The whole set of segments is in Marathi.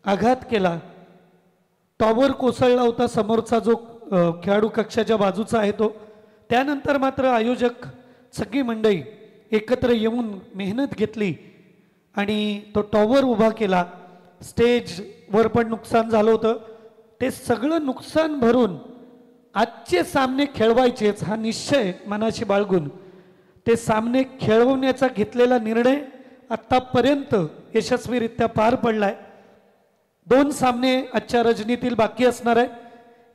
आघात केला, टॉवर कोसळला होता समोरचा जो खेळाडू कक्षाच्या बाजूचा आहे तो. त्यानंतर मात्र आयोजक सगळी मंडळी एकत्र येऊन मेहनत घेतली आणि तो टॉवर उभा केला. स्टेजवर पण नुकसान झालं होतं, ते सगळं नुकसान भरून आजचे सामने खेळवायचेच हा निश्चय मनाशी बाळगून ते सामने खेळवण्याचा घेतलेला निर्णय आत्तापर्यंत यशस्वीरित्या पार पडलाय. 2 सामने आजच्या रजनीतील बाकी असणार आहेत.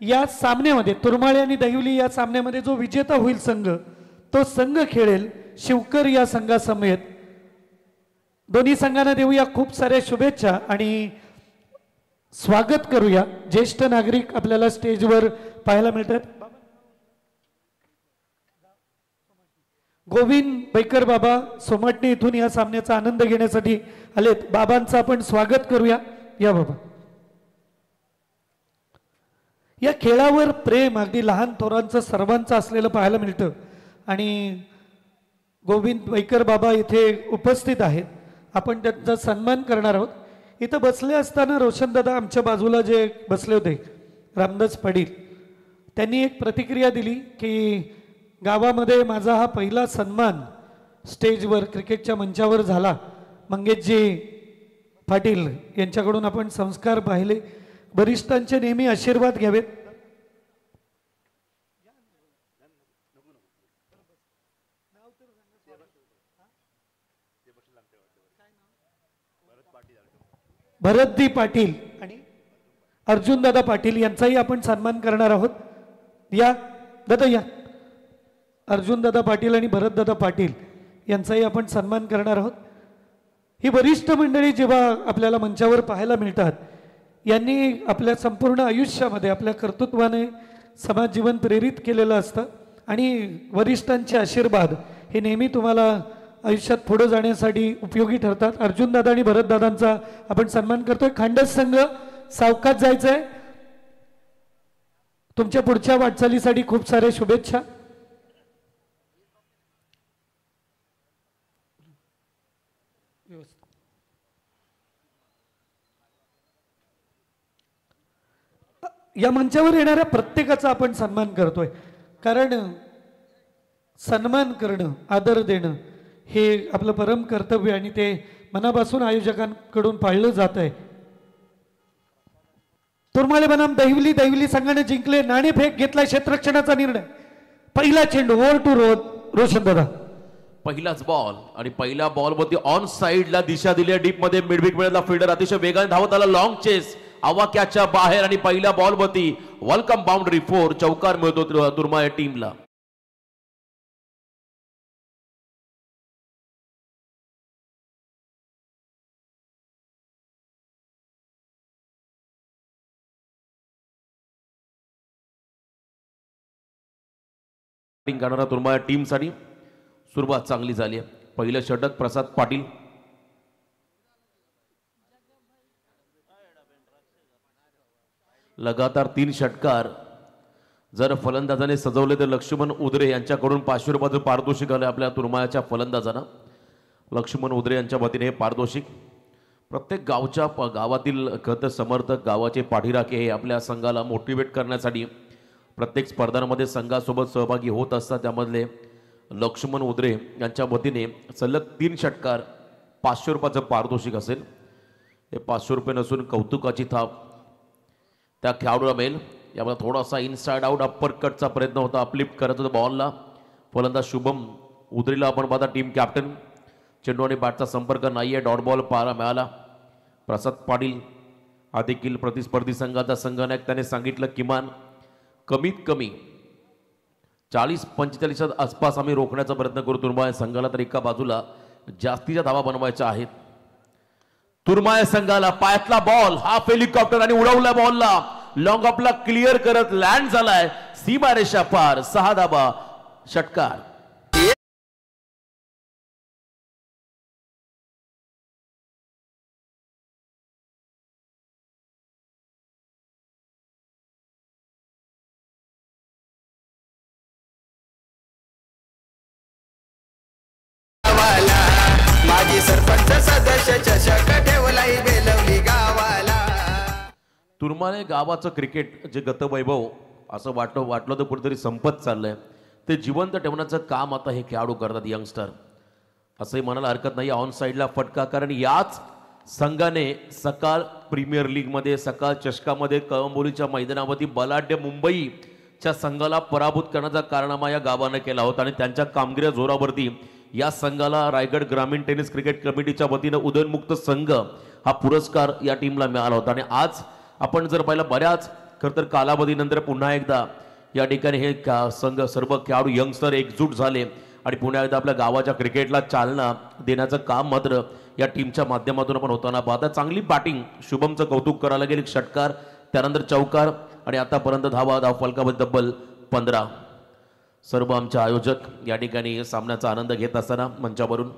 या सामन्यामध्ये तुरमाळे आणि दहिवली या सामन्यामध्ये जो विजेता होईल संघ तो संघ खेळेल शिवकर या संघासमेत. दोन्ही संघांना देऊया खूप साऱ्या शुभेच्छा आणि स्वागत करूया. ज्येष्ठ नागरिक आपल्याला स्टेजवर पाहायला मिळतात. गोविंद बैकर बाबा सोमटणे इथून या सामन्याचा आनंद घेण्यासाठी आलेत. बाबांचं आपण स्वागत करूया. या बाबा. या खेळावर प्रेम अगदी लहान थोरांचं सर्वांचं असलेलं पाहायला मिळतं आणि गोविंद बैकर बाबा इथे उपस्थित आहेत. आपण त्यांचा सन्मान करणार आहोत. इथं बसले असताना रोशनदादा आमच्या बाजूला जे बसले होते रामदास पाटील त्यांनी एक प्रतिक्रिया दिली की गावामध्ये माझा हा पहिला सन्मान स्टेजवर क्रिकेटच्या मंचावर झाला. मंगेशजी पाटील यांच्याकडून आपण संस्कार पाहिले. वरिष्ठांचे नेहमी आशीर्वाद घ्यावेत. भरतदी पाटील आणि अर्जुनदादा पाटील यांचाही आपण सन्मान करणार आहोत. या दादा या. अर्जुनदादा पाटील आणि भरतदादा पाटील यांचाही आपण सन्मान करणार आहोत. ही वरिष्ठ मंडळी जेव्हा आपल्याला मंचावर पाहायला मिळतात यांनी आपल्या संपूर्ण आयुष्यामध्ये आपल्या कर्तृत्वाने समाज जीवन प्रेरित केलेलं असतं आणि वरिष्ठांचे आशीर्वाद हे नेहमी तुम्हाला आयुष्यात पुढे जाण्यासाठी उपयोगी ठरतात. अर्जुनदादा आणि भरतदादांचा आपण सन्मान करतोय. खांडस संघ सावकाश जायचंय. तुमच्या पुढच्या वाटचालीसाठी खूप साऱ्या शुभेच्छा. या मंचावर येणाऱ्या प्रत्येकाचा आपण सन्मान करतोय कारण सन्मान करणं आदर देणं हे आपलं परम कर्तव्य आणि ते मनापासून आयोजकांकडून पाळलं जात आहे. तुरमाळे बनाम दहिवली संघाने जिंकले. नाणेफेक घेतला क्षेत्ररक्षणाचा निर्णय. पहिला चेंडू ओव्हर टू रोशन दादा. पहिलाच बॉल आणि पहिल्या बॉल मध्ये ऑन साइडला दिशा दिली. डीप मध्ये मिडविक मिळाला. फिल्डर अतिशय वेगाने धावत आला. लॉंग चेस आवाक्याच्या बाहेर आणि पहिल्या बॉल वरती वेलकम बाउंड्री 4 चौकार मिळतो तुरमाळे टीमला. करणारा तुरमाळे टीम साठी सुरुवात चांगली झाली आहे. पहिलं षटक प्रसाद पाटील. लगातार 3 षटकार जर फलंदाजाने सजवले तर लक्ष्मण उदरे यांच्याकडून 500 रुपयाचं पारितोषिक आलं आपल्या तुरमाळ्याच्या फलंदाजांना. लक्ष्मण उदरे यांच्या वतीने हे पारितोषिक. प्रत्येक गावातील खत समर्थक गावाचे पाठीराखे हे आपल्या संघाला मोटिवेट करण्यासाठी प्रत्येक स्पर्धांमध्ये संघासोबत सहभागी होत असतात. त्यामधले लक्ष्मण उदरे यांच्या वतीने सलग 3 षटकार 500 रुपयाचं पारितोषिक असेल. हे 500 रुपये नसून कौतुकाची थाप त्या खेळाडूला मिळेल. यामध्ये थोडासा इनसाइड आउट अप्पर कटचा प्रयत्न होता. अपलिफ्ट करत होता बॉलला फलंदाज शुभम उदरीला आपण पाहता टीम कॅप्टन. चेंडू आणि बॅटचा संपर्क नाही आहे. डॉट बॉल पाहायला मिळाला. प्रसाद पाटील हा देखील प्रतिस्पर्धी संघाचा संघनायक. त्याने सांगितलं किमान कमीत कमी 40-45 आसपास आम्ही रोखण्याचा प्रयत्न करू तुरमाळे संघाला. तर एका बाजूला जास्तीच्या धावा बनवायच्या आहेत. तुरमाळे संघाला पायातला बॉल हाफ हेलिकॉप्टर आणि उडवला बॉलला लॉंग ऑफला क्लिअर करत लँड झालाय सीमारेषा पार. 6 धावा षटकार. सरपंच सदस्य चषक ठेवलाई बेलवली गावाला. तुरमाळे गावाचं क्रिकेट जे गतवैभव असं वाटलं तर कुठेतरी संपत चाललंय, ते जिवंत ठेवण्याचं काम आता हे खेळाडू करतात, यंगस्टर. असंही म्हणायला हरकत नाही. ऑन साईडला फटका, कारण याच संघाने सकाळ प्रीमियर लीगमध्ये, सकाळ चषकामध्ये कळंबोलीच्या मैदानावरती बलाढ्य मुंबईच्या संघाला पराभूत करण्याचा कारनामा या गावानं केला होता. आणि त्यांच्या कामगिरीच्या जोरावरती या संघाला रायगड ग्रामीण टेनिस क्रिकेट कमिटीच्या वतीनं उदयनमुक्त संघ हा पुरस्कार या टीमला मिळाला होता. आणि आज आपण जर पाहिलं, बऱ्याच खरं तर कालावधीनंतर पुन्हा एकदा या ठिकाणी हे संघ, सर्व खेळाडू यंगस्टर एकजूट झाले आणि पुन्हा एकदा आपल्या गावाच्या क्रिकेटला चालना देण्याचं काम मात्र या टीमच्या माध्यमातून आपण होताना पाहता. चांगली बॅटिंग, शुभमचं कौतुक करायला गेले. षटकार, त्यानंतर चौकार आणि आतापर्यंत धावफलकामध्ये तब्बल 15. सर्व आमचे आयोजक या ठिकाणी सामन्याचा आनंद घेत असताना मंचावरून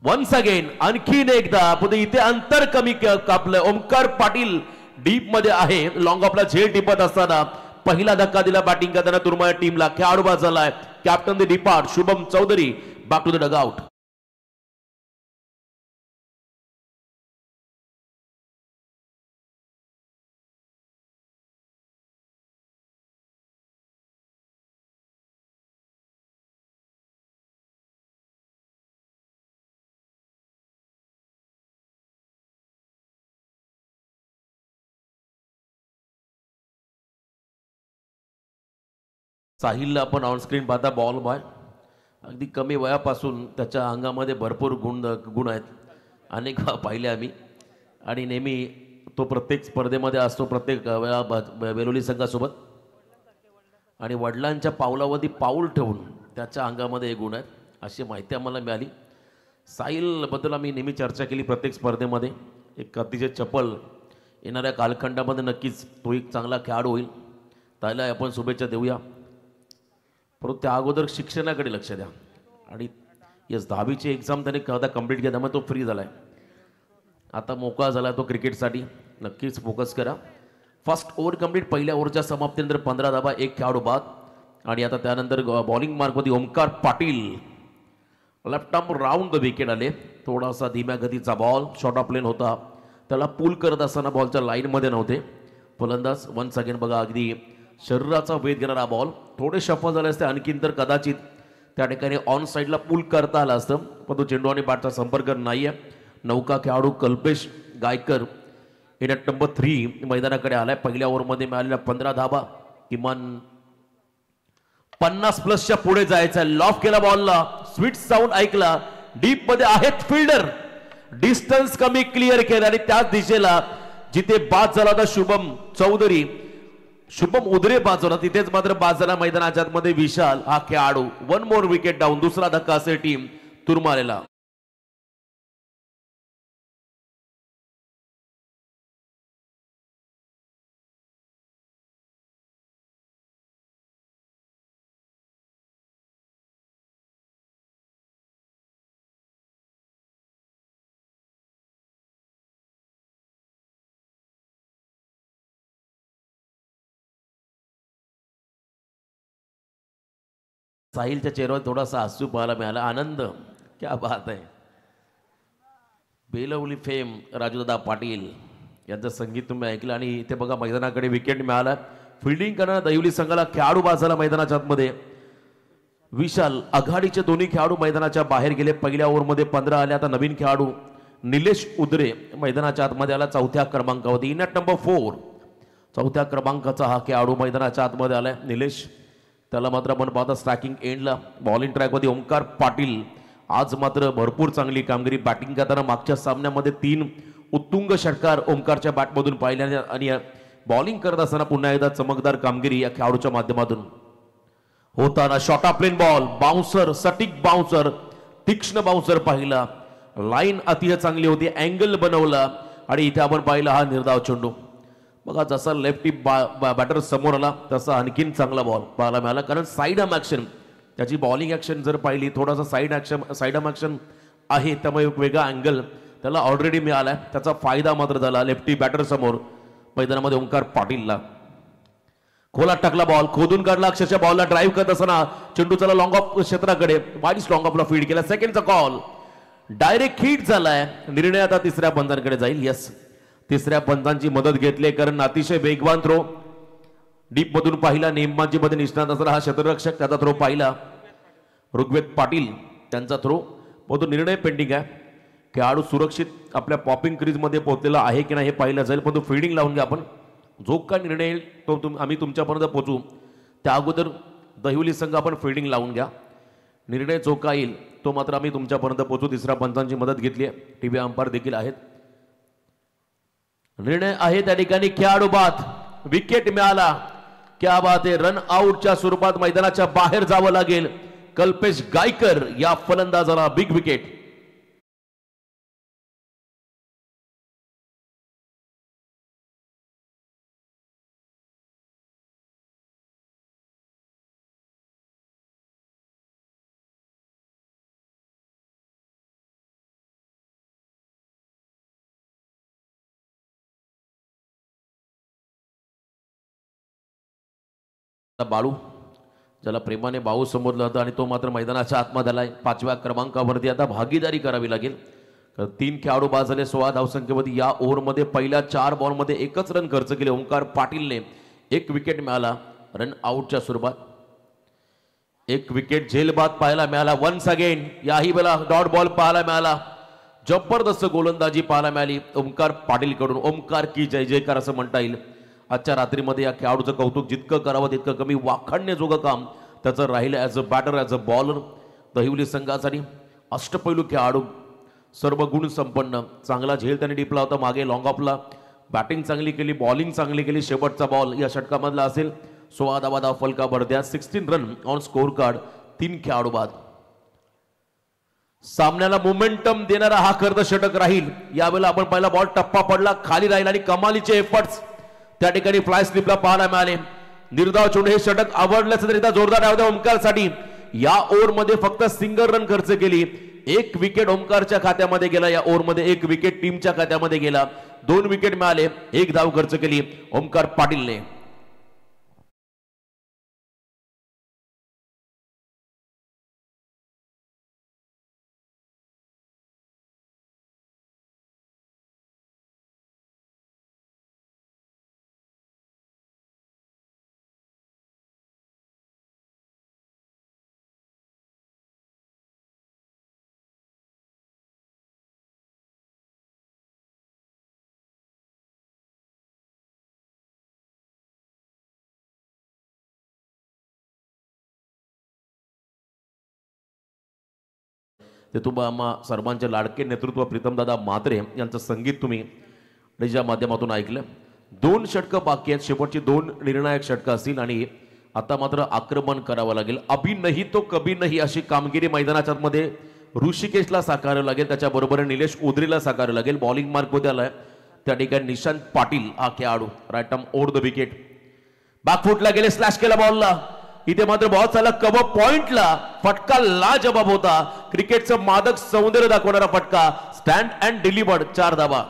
वन्स अगेन आणखीन एकदा पुढे इथे अंतर कमी कापलं. ओमकार पाटील डीप मध्ये आहे, लॉंग ऑफला झेल टिपत असताना पहिला धक्का दिला बॅटिंग करताना तुरमाळे टीमला. खेळाडू बाद झालाय captain the depart Shubham Chaudhary. Back to the dugout. साहिलला आपण ऑनस्क्रीन पाहता, बॉल बॉय अगदी कमी वयापासून त्याच्या अंगामध्ये भरपूर गुण आहेत. अनेक पाहिले आम्ही आणि नेहमी तो प्रत्येक स्पर्धेमध्ये असतो, प्रत्येक वेळा वेलोली संघासोबत. आणि वडिलांच्या पावलावरती पाऊल ठेवून त्याच्या अंगामध्ये हे गुण आहेत अशी माहिती आम्हाला मिळाली. साहिलबद्दल आम्ही नेहमी चर्चा केली प्रत्येक स्पर्धेमध्ये. एक अतिशय चपळ, येणाऱ्या कालखंडामध्ये नक्कीच तो एक चांगला खेळाडू होईल. त्याला आपण शुभेच्छा देऊया. परंतु त्या अगोदर शिक्षणाकडे लक्ष द्या. आणि यस, 10वीची एक्झाम त्याने आता कंप्लीट केली, त्यामुळे तो फ्री झाला आहे, आता मोकळा झाला तो क्रिकेटसाठी. नक्कीच फोकस करा. फर्स्ट ओव्हर कंप्लीट, पहिल्या ओव्हरच्या समाप्तीनंतर 15 धावा, एक खेळाडू बाद. आणि आता त्यानंतर बॉलिंग मार्कमध्ये Omkar Patil left arm round the wicket आले. थोडासा धीम्या गतीचा बॉल, शॉर्ट ऑफ प्लेन होता, त्याला पूल करत असताना बॉलच्या लाईनमध्ये नव्हते फलंदाज. वन्स अगेन बघा, अगदी शरीराचा वेध घेणारा बॉल. थोडे शफल झाले असते आणखीन तर कदाचित त्या ठिकाणी ऑन साईडला पूल करता आला असतं, पण तो चेंडू आणि बॅटचा संपर्क नाही आहे. नौका खेळाडू कल्पेश गायकर इनट नंबर 3 मैदानाकडे आलाय. पहिल्या ओव्हरमध्ये मिळालेल्या 15 धावा, किमान 50+ पुढे जायचं आहे. लॉफ केला बॉलला, स्वीट साऊंड ऐकला, डीप मध्ये आहेत फिल्डर, डिस्टन्स कमी क्लिअर केलं आणि त्याच दिशेला जिथे बाद झाला होता शुभम चौधरी, शुभम उदरे बाद झाला, तिथेच मात्र बाद झाला मैदानाच्या आतमध्ये विशाल हा खेळाडू. 1 मोर विकेट डाऊन. दुसरा धक्का असेल टीम तुरमालेला. साहिलच्या चेहऱ्यावर थोडासा हसू पाहायला मिळाला, आनंद. क्या बात आहे. बेलवली फेम राजूदादा पाटील यांचं संगीत तुम्ही ऐकलं. आणि इथे बघा मैदानाकडे विकेट मिळाला. फिल्डिंग करणारा दैवली संघाला खेळाडू बाद झाला मैदानाच्या आतमध्ये. विशाल, आघाडीचे दोन्ही खेळाडू मैदानाच्या बाहेर गेले. पहिल्या ओव्हरमध्ये 15 आले. आता नवीन खेळाडू निलेश उदरे मैदानाच्या आतमध्ये आला, 4थ्या क्रमांकावरती. इनट नंबर 4, 4थ्या क्रमांकाचा हा खेळाडू मैदानाच्या आतमध्ये आलाय निलेश. त्याला मात्र आपण पाहता स्ट्रायकिंग एंडला बॉलिंग ट्रॅकमध्ये ओमकार पाटील. आज मात्र भरपूर चांगली कामगिरी बॅटिंग करताना. मागच्या सामन्यामध्ये 3 उत्तुंग षटकार ओमकारच्या बॅटमधून पाहिल्याने आणि बॉलिंग करत असताना पुन्हा एकदा चमकदार कामगिरी या खेळाडूच्या माध्यमातून होताना. Short of plain ball, bouncer, सटीक बाउन्सर, तीक्ष्ण बाउन्सर पाहिला. लाईन अतिशय चांगली होती, अँगल बनवला आणि इथे आपण पाहिला हा निर्धाव चेंडू. बघा, जसा लेफ्टी बॅटर समोर आला तसा आणखीन चांगला बॉल पाहायला मिळाला. कारण साईड आर्म ॲक्शन, त्याची बॉलिंग ॲक्शन जर पाहिली, थोडासा साईड आर्म ॲक्शन आहे, त्यामुळे एक वेगळा अँगल त्याला ऑलरेडी मिळाला आहे. त्याचा फायदा मात्र झाला लेफ्टी बॅटर समोर मैदानामध्ये ओमकार पाटीलला. खोलात टाकला बॉल, खोदून काढला, अक्षरशः बॉलला ड्राईव्ह करत असताना चेंडू चला लॉंग ऑफ क्षेत्राकडे, वाईस लॉंग ऑफला फीड केला. सेकंडचा कॉल, डायरेक्ट हिट झालाय. निर्णय आता तिसऱ्या बंधांकडे जाईल. यस, तिसऱ्या पंचांची मदत घेतली, कारण अतिशय वेगवान थ्रो डीप मधून पाहिला. नेमबाजी मध्ये निष्णात असणारा हा क्षेत्ररक्षक, त्याचा थ्रो पाहिला. ऋग्वेद पाटील त्यांचा थ्रो, परंतु निर्णय पेंडिंग आहे. खेळाडू सुरक्षित आपल्या पॉपिंग क्रीज मध्ये पोहोचलेला आहे की नाही हे पाहिलं जाईल, परंतु फिल्डिंग लावून घ्या. आपण जो काय निर्णय येईल तो आम्ही तुमच्यापर्यंत पोहोचू. त्या अगोदर दहिवली संघ आपण फिल्डिंग लावून घ्या. निर्णय जो काय येईल तो मात्र आम्ही तुमच्यापर्यंत पोहोचू. तिसऱ्या पंचांची मदत घेतली आहे. टीव्ही अंपायर देखील आहेत. निर्णय आहे त्या ठिकाणी खेळाडू बाद, विकेट मिळाला. क्या बात आहे. रन आउटच्या स्वरूपात मैदानाच्या बाहेर जावं लागेल. कल्पेश गायकर या फलंदाजाला बिग विकेट. बाळू, ज्याला प्रेमाने बाळू संबोधलं होतं आणि तो मात्र मैदानाच्या आतमध्ये आलाय. 5व्या क्रमांकावरती आता भागीदारी करावी लागेल. 3 खेळाडू बाद झाले 16 धावसंख्येमध्ये. या ओव्हरमध्ये पहिल्या 4 बॉलमध्ये एकच रन खर्च केले. ओंकार पाटीलने 1 विकेट मिळाला रन आउटच्या स्वरूपात. 1 विकेट झेल बाद पाहायला मिळाला. वन्स अगेन याही वेळेला डॉट बॉल पाहायला मिळाला. जबरदस्त गोलंदाजी पाहायला मिळाली ओंकार पाटील कडून. ओंकार की जय जयकार असं म्हणता येईल. आजच्या रात्रीमध्ये या खेळाडूचं कौतुक जितकं करावं तितकं कमी. वाखाणण्याजोगं काम त्याचं राहिलं. As a batter, as a bowler Dahivali संघासाठी अष्टपैलू खेळाडू, सर्व गुण संपन्न. चांगला झेल त्याने टिपला होता मागे लॉंग ऑफला. बॅटिंग चांगली केली, बॉलिंग चांगली केली. शेवटचा बॉल या षटकामधला असेल. 16 धावा फलका भरत्या. 16 रन ऑन स्कोर कार्ड. 3 खेळाडू बाद. सामन्याला मोमेंटम देणारा हा कर्द षटक राहील. यावेळेला आपण पहिला बॉल टप्पा पडला, खाली राहील आणि कमालीचे एफर्ट्स त्या ठिकाणी फ्लाय स्लिपला पाहायला मिळाले. निर्धाव चेंडू हे षटक आवडल्याचं तरी जोरदार डाव ओंकारसाठी. या ओव्हरमध्ये फक्त सिंगल रन खर्च केली. 1 विकेट ओंकारच्या खात्यामध्ये गेला. या ओव्हरमध्ये 1 विकेट टीमच्या खात्यामध्ये गेला. 2 विकेट मिळाले. 1 धाव खर्च केली ओंकार पाटीलने. ते तुम्हा सर्वांचे लाडके नेतृत्व प्रीतमदादा म्हात्रे यांचं संगीत तुम्ही च्या माध्यमातून ऐकलं. 2 षटकं बाकी आहेत. शेवटची 2 निर्णायक षटकं असतील आणि आता मात्र आक्रमण करावं लागेल. अभी नाही तो कभी नाही अशी कामगिरी मैदानाच्या मध्ये ऋषिकेशला साकारावं लागेल. त्याच्याबरोबर निलेश उदरीला साकारावं लागेल. बॉलिंग मार्क होते आलाय त्या ठिकाणी निशांत पाटील हा खेळाडू. Right arm over the wicket. बॅकफुटला गेले, स्लॅश केला बॉलला. इथे मात्र बहुत चांगला कव्हर पॉइंटला फटका लाजबाब होता. क्रिकेटचं मादक सौंदर्य दाखवणारा फटका. Stand and delivered. 4 धावा.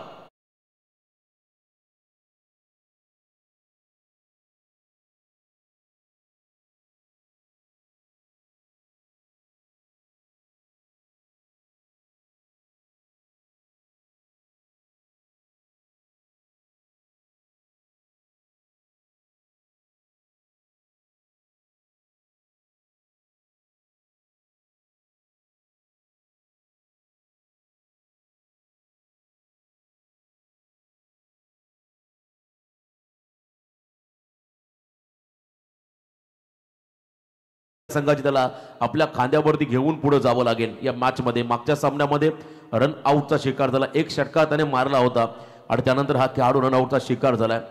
संघाची त्याला आपल्या खांद्यावरती घेऊन पुढे जावं लागेल. या मॅच मध्ये मागच्या सामन्यामध्ये रन आउटचा शिकार झाला. 1 षटका त्याने मारला होता आणि त्यानंतर हा खेळाडू रन आउटचा शिकार झालाय.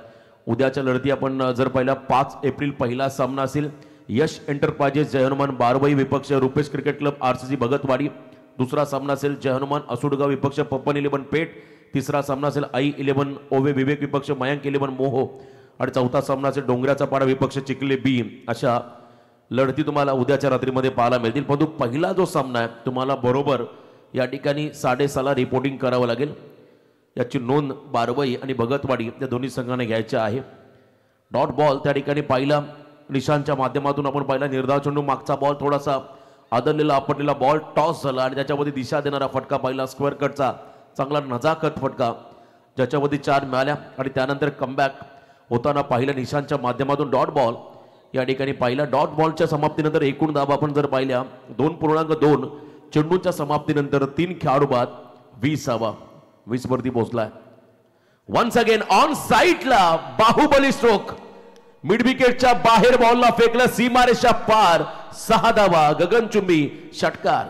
उद्याच्या लढती आपण जर पहिला 5 एप्रिल पहिला सामना असेल यश एंटरप्राइजेस जय हनुमान बारवाई विपक्ष रुपेश क्रिकेट क्लब RCC भगतवाडी. दुसरा सामना असेल जय हनुमान असुडगाव विपक्ष पप्पन 11 पेठ. तिसरा सामना असेल आई 11 ओवे विवेक विपक्ष मयांक 11 मोहो. आणि चौथा सामना असेल डोंगराचा पाडा विपक्ष चिखले बी. अशा लढती तुम्हाला उद्याच्या रात्रीमध्ये पाहायला मिळतील. परंतु पहिला जो सामना आहे तुम्हाला बरोबर या ठिकाणी 6:30 रिपोर्टिंग करावं लागेल. याची नोंद बारवई आणि भगतवाडी या दोन्ही संघाने घ्यायच्या आहे. डॉट बॉल त्या ठिकाणी पहिला निशांच्या माध्यमातून आपण पहिला निर्धाव चेंडू. मागचा बॉल थोडासा आदरलेला आपटलेला बॉल टॉस झाला आणि त्याच्यामध्ये दिशा देणारा फटका पहिला स्क्वेअर कटचा चांगला नजाकत फटका. ज्याच्यावरती 4 मिळाल्या आणि त्यानंतर कमबॅक होताना पाहिलं निशांच्या माध्यमातून डॉट बॉल या ठिकाणी पाहिला. डॉट बॉलच्या समाप्तीनंतर एकूण धावा आपण जर पाहिल्या 2.2 चेंडूंच्या समाप्तीनंतर 3 खेळाडू बाद 20 धावा 20 वरती पोहोचलाय. वन्स अगेन ऑन साइडला बाहुबली स्ट्रोक मिड विकेटच्या बाहेर बॉलला फेकला सीमारेषा पार 6 धावा गगनचुंबी षटकार.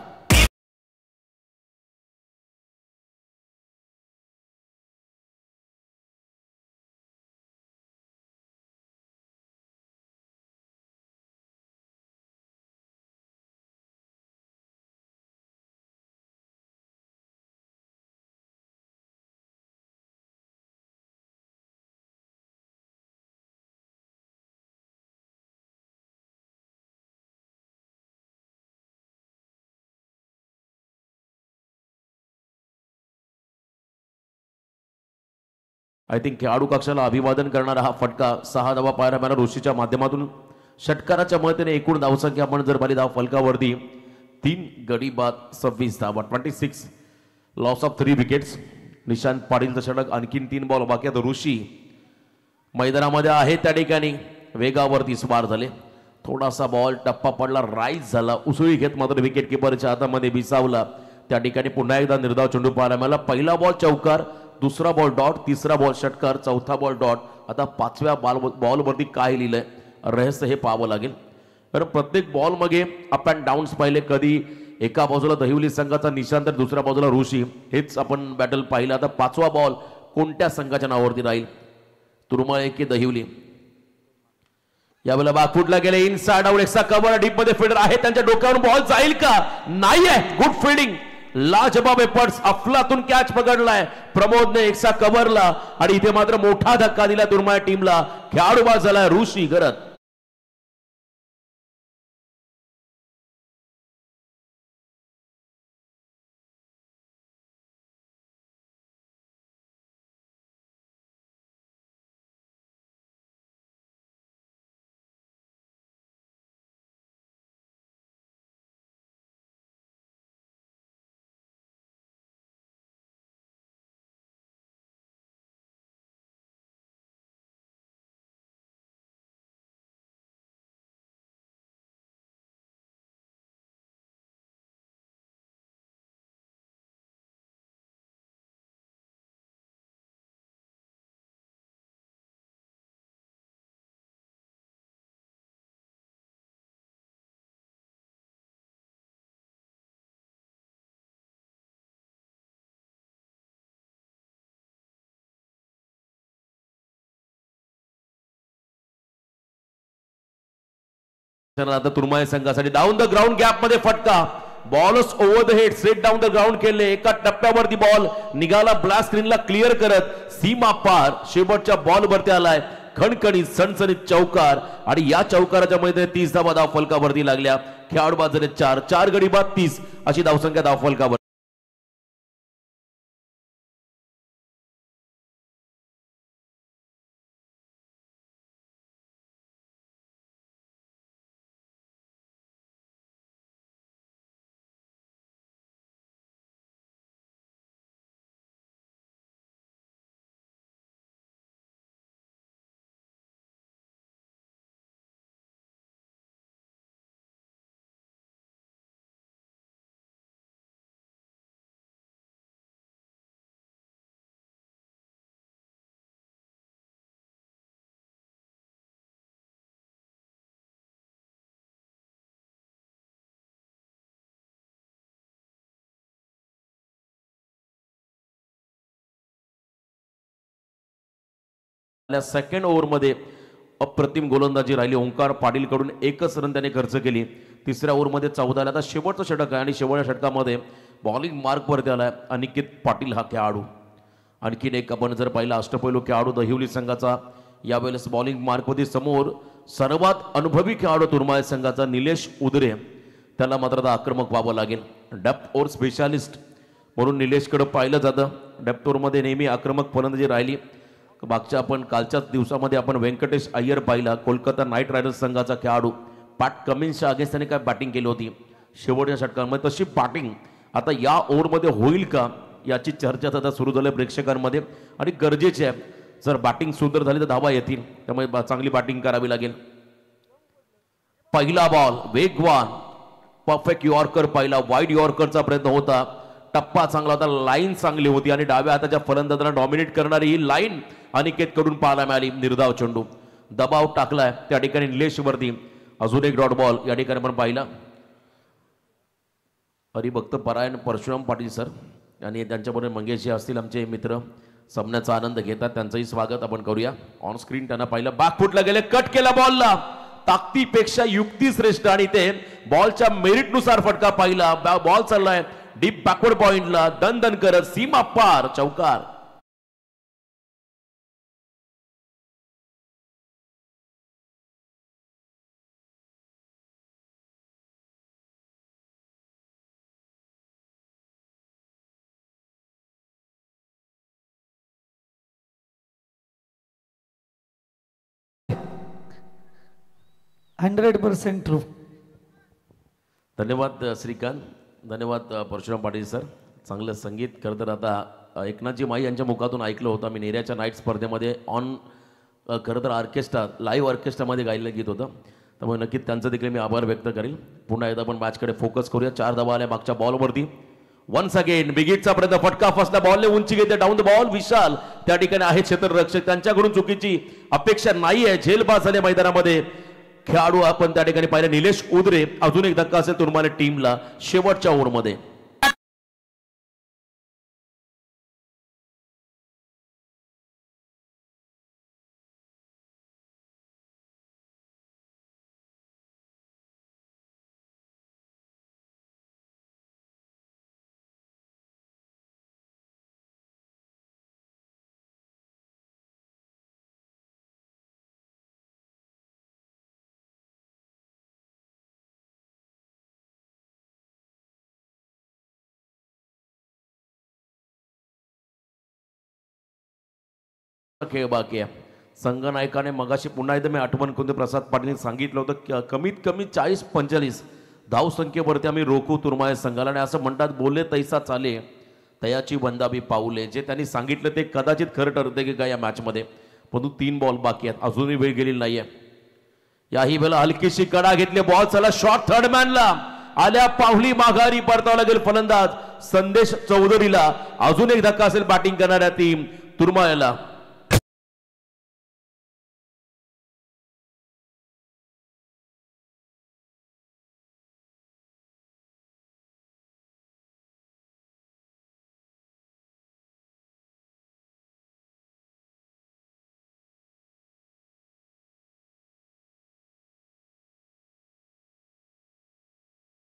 आय थिंक खेळाडू कक्षाला अभिवादन करणारा हा फटका 6 धावा पाहायला मिळाला ऋषीच्या माध्यमातून. षटकाराच्या मदतीने एकूण धावसंख्या आपण जर पाहिली धाव फलकावरती 3 गडी बाद 26 धावा 26 लॉस ऑफ 3 विकेट्स. निशांत पाटीलचं षटक आणखीन 3 बॉल बाकी आहेत. ऋषी मैदानामध्ये आहे त्या ठिकाणी वेगावरती स्वार झाले. थोडासा बॉल टप्पा पडला राईज झाला उसळी घेत मात्र विकेट किपरच्या हातामध्ये बिसावला. त्या ठिकाणी पुन्हा एकदा निर्धाव चेंडू पाहायला मिळाला. पहिला बॉल चौकार दुसरा बॉल डॉट तिसरा बॉल षटकार चौथा बॉल डॉट. आता 5व्या बॉलवरती काय लिहिलंय रहस्य हे पाहावं लागेल. तर प्रत्येक बॉल मागे अप अँड डाऊन्स पाहिले. कधी एका बाजूला दहिवली संघाचा निशांत तर दुसऱ्या बाजूला ऋषी हेच आपण बॅटल पाहिलं. आता 5वा बॉल कोणत्या संघाच्या नावावरती राहील तुरमाळे की दहिवली. यावेळेला बागफुटला गेले inside out extra cover deep मध्ये फिल्डर आहे त्यांच्या डोक्यावर बॉल जाईल का नाही आहे. गुड फिल्डिंग लाजबाब एफर्ट्स अफलातून कॅच पकडलाय प्रमोदने एक्सा कव्हरला आणि इथे मात्र मोठा धक्का दिला दुर्माळ टीमला. खेळाडू बाद झालाय ऋषी गरत. आता तुरमाळे संघासाठी डाऊन द ग्राउंड गॅप मध्ये फटका बॉलच over the head straight down the ground केले. एका टप्प्यावरती बॉल निघाला ब्लास्ट स्क्रीनला क्लिअर करत सीमा पार शेवटच्या बॉल वरती आलाय खणखणीत सणसणीत चौकार आणि या चौकाराच्या मध्ये 30 धावा धाव फलकावरती लागल्या. खेळाडू बाद झाले 4 गडी बाद 30 अशी धावसंख्या धाव फलकावर. सेकंड ओव्हर मध्ये अप्रतिम गोलंदाजी राहिली ओंकार पाटील कडून. 1च रन त्याने खर्च केली. तिसऱ्या ओव्हर मध्ये 14. आता शेवटचं षटक आहे आणि शेवटच्या षटकामध्ये बॉलिंग मार्क वरती आलाय अनिकेत पाटील हा खेळाडू. आणखीन एक आपण जर पाहिला अष्टपैलू खेळाडू दहिवली संघाचा यावेळेस बॉलिंग मार्क मध्ये समोर सर्वात अनुभवी खेळाडू तुरमाळे संघाचा निलेश उदरे. त्याला मात्र आक्रमक व्हावं लागेल. डेप्थ ओव्हर स्पेशालिस्ट म्हणून निलेशकडे पाहिलं जातं. डेप्थ ओव्हर मध्ये नेहमी आक्रमक फलंदाजी राहिली. मागच्या आपण कालच्याच दिवसामध्ये आपण व्यंकटेश अय्यर पाहिला कोलकाता नाईट रायडर्स संघाचा खेळाडू. पॅट कमिन्सच्या अगेन्स्ट त्याने काय बॅटिंग केली होती शेवटच्या षटकांमध्ये तशी बॅटिंग आता या ओव्हरमध्ये होईल का याची चर्चा आता सुरू झाली प्रेक्षकांमध्ये आणि गरजेची आहे. जर बॅटिंग सुंदर झाली तर धावा येतील, त्यामुळे चांगली बॅटिंग करावी लागेल. पहिला बॉल वेगवान परफेक्ट यॉर्कर, पहिला वाईड यॉर्करचा प्रयत्न होता. टप्पा चांगला होता, लाईन चांगली होती आणि डाव्या हाताच्या फलंदाजांना डॉमिनेट करणारी ही लाईन अनिकेत कडून पाहायला मिळाली. निर्धाव चेंडू दबाव टाकलाय त्या ठिकाणी निलेश वरती. अजून एक डॉट बॉल या ठिकाणी आपण पाहिला. हरिभक्त परायण परशुराम पाटील सर आणि त्यांच्याबरोबर मंगेशजी असतील आमचे मित्र, सामन्याचा आनंद घेतात, त्यांचंही स्वागत आपण करूया. ऑन स्क्रीन त्यांना पाहिलं, बॅकफुटला गेले, कट केला बॉलला, ताकदीपेक्षा युक्ती श्रेष्ठ आणि ते बॉलच्या मेरिटनुसार फटका पाहिला. बॉल चाललाय डीप बॅकवर्ड पॉइंटला, दन दन करत सीमा पार, चौकार. %100% ट्रू. धन्यवाद श्रीकांत, धन्यवाद परशुराम पाटील सर. चांगलं संगीत खरं तर आता एकनाथजी माई यांच्या मुखातून ऐकलं होतं मी नेऱ्याच्या नाईट स्पर्धेमध्ये ऑन खरं तर ऑर्केस्ट्रा लाईव्ह ऑर्केस्ट्रामध्ये गायलं गीत होतं, त्यामुळे नक्कीच त्यांचं देखील मी आभार व्यक्त करेल. पुन्हा एकदा आपण मॅचकडे फोकस करूया. 4 धावा आल्या मागच्या बॉलवरती. वन्स अगेन बिगिटचा प्रयत्न, फटका फसला, बॉलने उंची घेते, डाऊन द बॉल. विशाल त्या ठिकाणी आहे क्षेत्ररक्षक, त्यांच्याकडून चुकीची अपेक्षा नाही आहे, झेलबाज झाले मैदानामध्ये खेळाडू. आपण त्या ठिकाणी पाहिलं निलेश उदरे. अजून एक धक्का असेल तुर्माने टीमला शेवटच्या ओव्हरमध्ये. खेळ बाकी आहे. संघनायकाने मगाशी पुन्हा एकदा मी आठवण करून प्रसाद पाटील सांगितलं होतं की कमीत कमी 40-45 धाव संख्येवरती आम्ही रोखू तुर्माय संघाला. आणि असं म्हणतात, बोले तैसा चाले तयाची बंदाबी पाऊले. जे त्यांनी सांगितलं ते कदाचित खरं ठरते की काय या मॅचमध्ये. परंतु 3 बॉल बाकी आहेत, अजूनही वेळ गेलेली नाहीये. याही वेळेला हलकीशी कडा घेतली, बॉल चला शॉर्ट थर्ड मॅनला आल्या, पावली माघारी परतावा लागेल फलंदाज संदेश चौधरीला. अजून एक धक्का असेल बॅटिंग करणाऱ्या टीम तुर्मायला.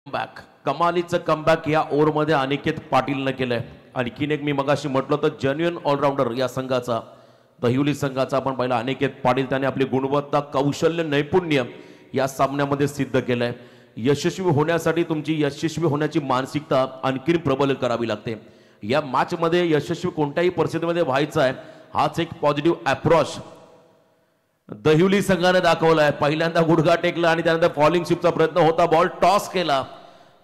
बॅक कमालीचं कमबॅक या ओव्हरमध्ये अनिकेत पाटीलनं केलंय. आणखीन एक मी मगाशी म्हटलं तर जेन्युइन ऑलराऊंडर या संघाचा, दहिवली संघाचा आपण पाहिला अनिकेत पाटील. त्याने आपली गुणवत्ता, कौशल्य, नैपुण्य या सामन्यामध्ये सिद्ध केलंय. यशस्वी होण्यासाठी तुमची यशस्वी होण्याची मानसिकता आणखीन प्रबल करावी लागते. या मॅचमध्ये यशस्वी कोणत्याही परिस्थितीमध्ये व्हायचं आहे, हाच एक पॉझिटिव्ह अप्रोच दहिवली संघाने दाखवलाय. पहिल्यांदा गुडघा टेकला आणि त्यानंतर फॉलिंग शिपचा प्रयत्न होता, बॉल टॉस केला,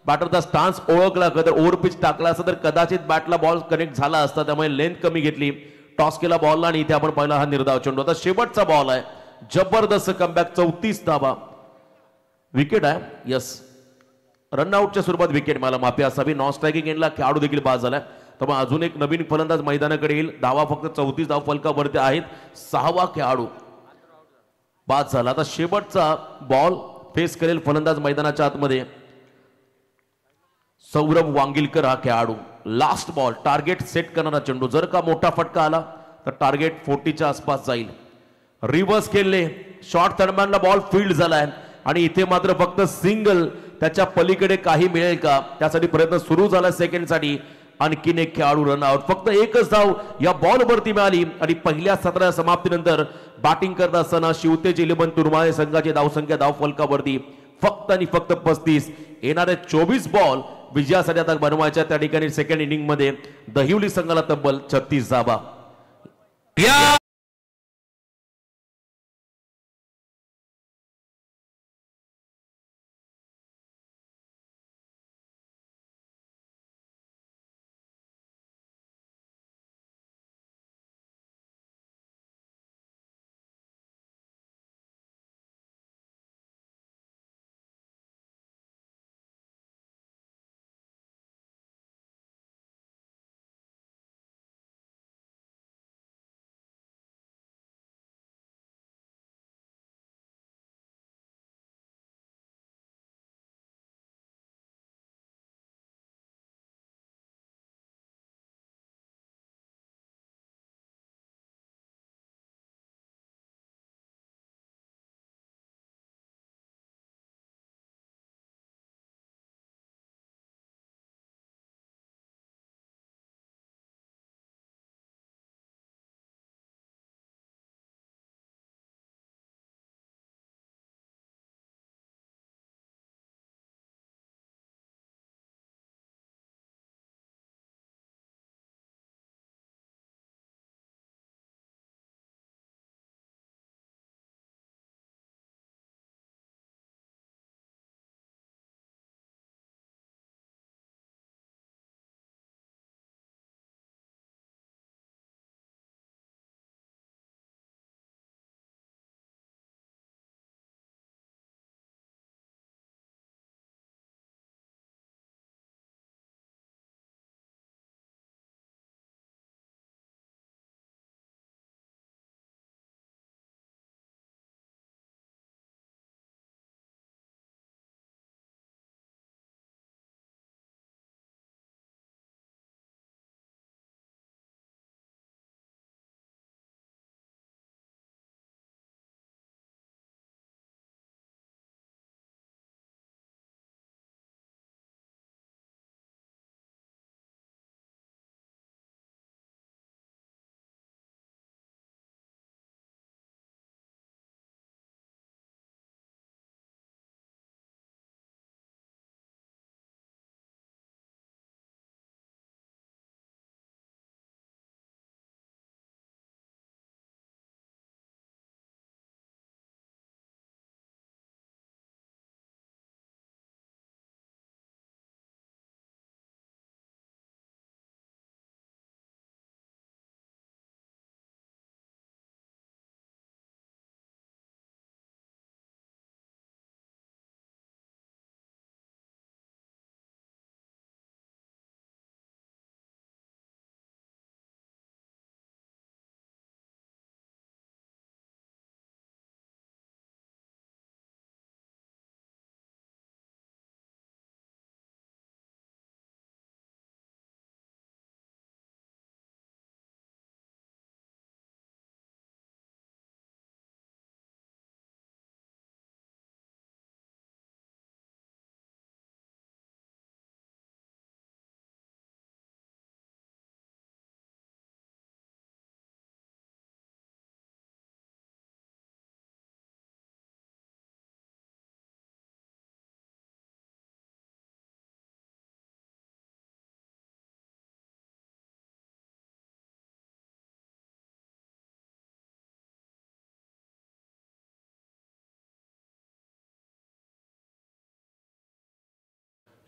बॅटरचा स्टान्स ओळखला, जर ओव्हर पिच टाकला असता तर कदाचित बॅटला बॉल कनेक्ट झाला असता, त्यामुळे लेंथ कमी घेतली, टॉस केला बॉलला आणि इथे आपण पाहिला हा निर्धाव चेंडू. आता शेवटचा बॉल आहे, जबरदस्त कमबॅक, 34 धावा. विकेट आहे, यस रनआउटच्या स्वरूपात विकेट मला माफी असावी. नॉन स्ट्रायकिंग एंडला खेळाडू देखील बाद झालाय, त्यामुळे अजून एक नवीन फलंदाज मैदानाकडे येईल. धावा फक्त 34 धाव फलकावरती आहेत. 6वा खेळाडू बाद झाला. आता शेवटचा बॉल फेस करेल फलंदाज मैदानाच्या आतमध्ये सौरभ वांगिलकर हा खेळाडू. लास्ट बॉल टार्गेट सेट करणारा चेंडू, जर का मोठा फटका आला तर टार्गेट 40च्या आसपास जाईल. रिव्हर्स केले, शॉर्ट थर्डमॅनला बॉल फील्ड झालाय आणि इथे मात्र फक्त सिंगल, त्याच्या पलीकडे काही मिळेल का त्यासाठी प्रयत्न सुरू झाला सेकंडसाठी. आणखीन एक खेळाडू रनआउट, फक्त एकच धाव या बॉलवरती मिळाली आणि पहिल्या सत्राच्या समाप्तीनंतर बॅटिंग करत असताना शिवतेज 11 तुर्माळे संघाची धावसंख्या धाव फलकावरती फक्त आणि फक्त 35. येणारे 24 बॉल विजयासाठी आता बनवायच्या. त्या ठिकाणी सेकंड इनिंग मध्ये दहिवली संघाला तब्बल 36 धावा.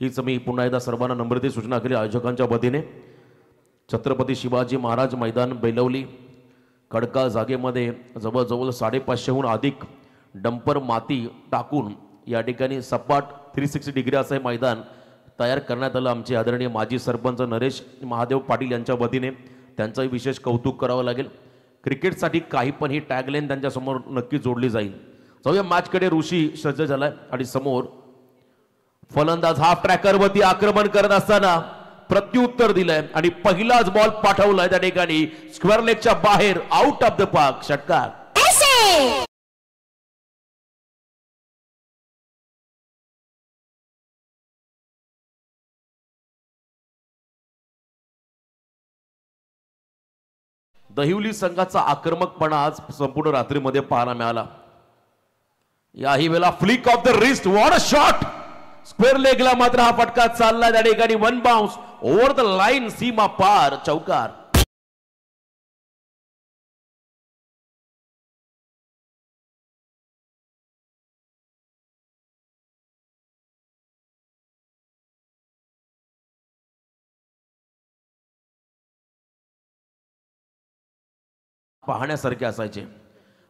हीच मी पुन्हा एकदा सर्वांना नम्रते सूचना केली आयोजकांच्या वतीने। छत्रपती शिवाजी महाराज मैदान बेलवली खडका जागेमध्ये जवळजवळ 550हून अधिक डंपर माती टाकून या ठिकाणी सपाट 360 डिग्री असं मैदान तयार करण्यात आलं। आमचे आदरणीय माजी सरपंच नरेश महादेव पाटील यांच्या वतीने त्यांचंही विशेष कौतुक करावं लागेल। क्रिकेटसाठी काही पण ही टॅगलाईन त्यांच्यासमोर नक्की जोडली जाईल। जाऊया मॅचकडे। ऋषी सज्ज झालाय आणि समोर फलंदाज हाफ ट्रॅकरवरती आक्रमण करत असताना प्रत्युत्तर दिलंय आणि पहिलाच बॉल पाठवलाय त्या ठिकाणी स्क्वेअर लेगच्या बाहेर आउट ऑफ द पार्क षटकार। दहिवली संघाचा आक्रमकपणा आज संपूर्ण रात्रीमध्ये पाहायला मिळाला। याही वेळेला flick off the wrist, what a shot! Square लेगला मात्र हा फटका चालला त्या ठिकाणी one bounce over the line, सीमा पार, चौकार। पाहण्यासारखे असायचे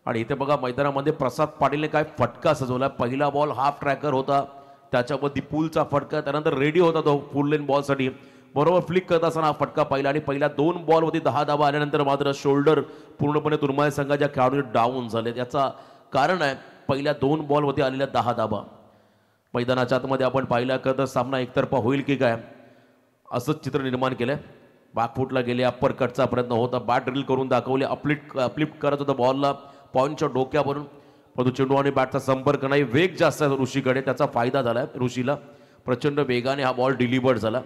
आणि इथे बघा मैदानामध्ये प्रसाद पाटीलने काय फटका सजवला। पहिला बॉल हाफ ट्रॅकर होता, त्याच्यावरती पूलचा फटका, त्यानंतर रेडी होता तो फुल लेन बॉलसाठी, बरोबर फ्लिक करत असताना हा फटका पाहिला आणि पहिल्या 2 बॉलवरती 10 धावा आल्यानंतर मात्र शोल्डर पूर्णपणे तुर्माय संघाच्या खेळाडू डाऊन झाले। याचा कारण आहे पहिल्या 2 बॉलवरती आलेल्या 10 धावा। मैदानाच्या आतमध्ये आपण पाहिला तर सामना एकतर्फा होईल की काय असंच चित्र निर्माण केलंय। बॅकफुटला गेले, अप्पर कटचा प्रयत्न होता, बॅट ड्रिल करून दाखवले, अपलिफ्ट करत होता बॉलला पॉईंटच्या डोक्यावरून, परंतु चेंडू आणि बॅटचा संपर्क नाही। वेग जास्त आहे ऋषीकडे, त्याचा फायदा झाला ऋषीला, प्रचंड वेगाने हा बॉल डिलिव्हर्ड झाला।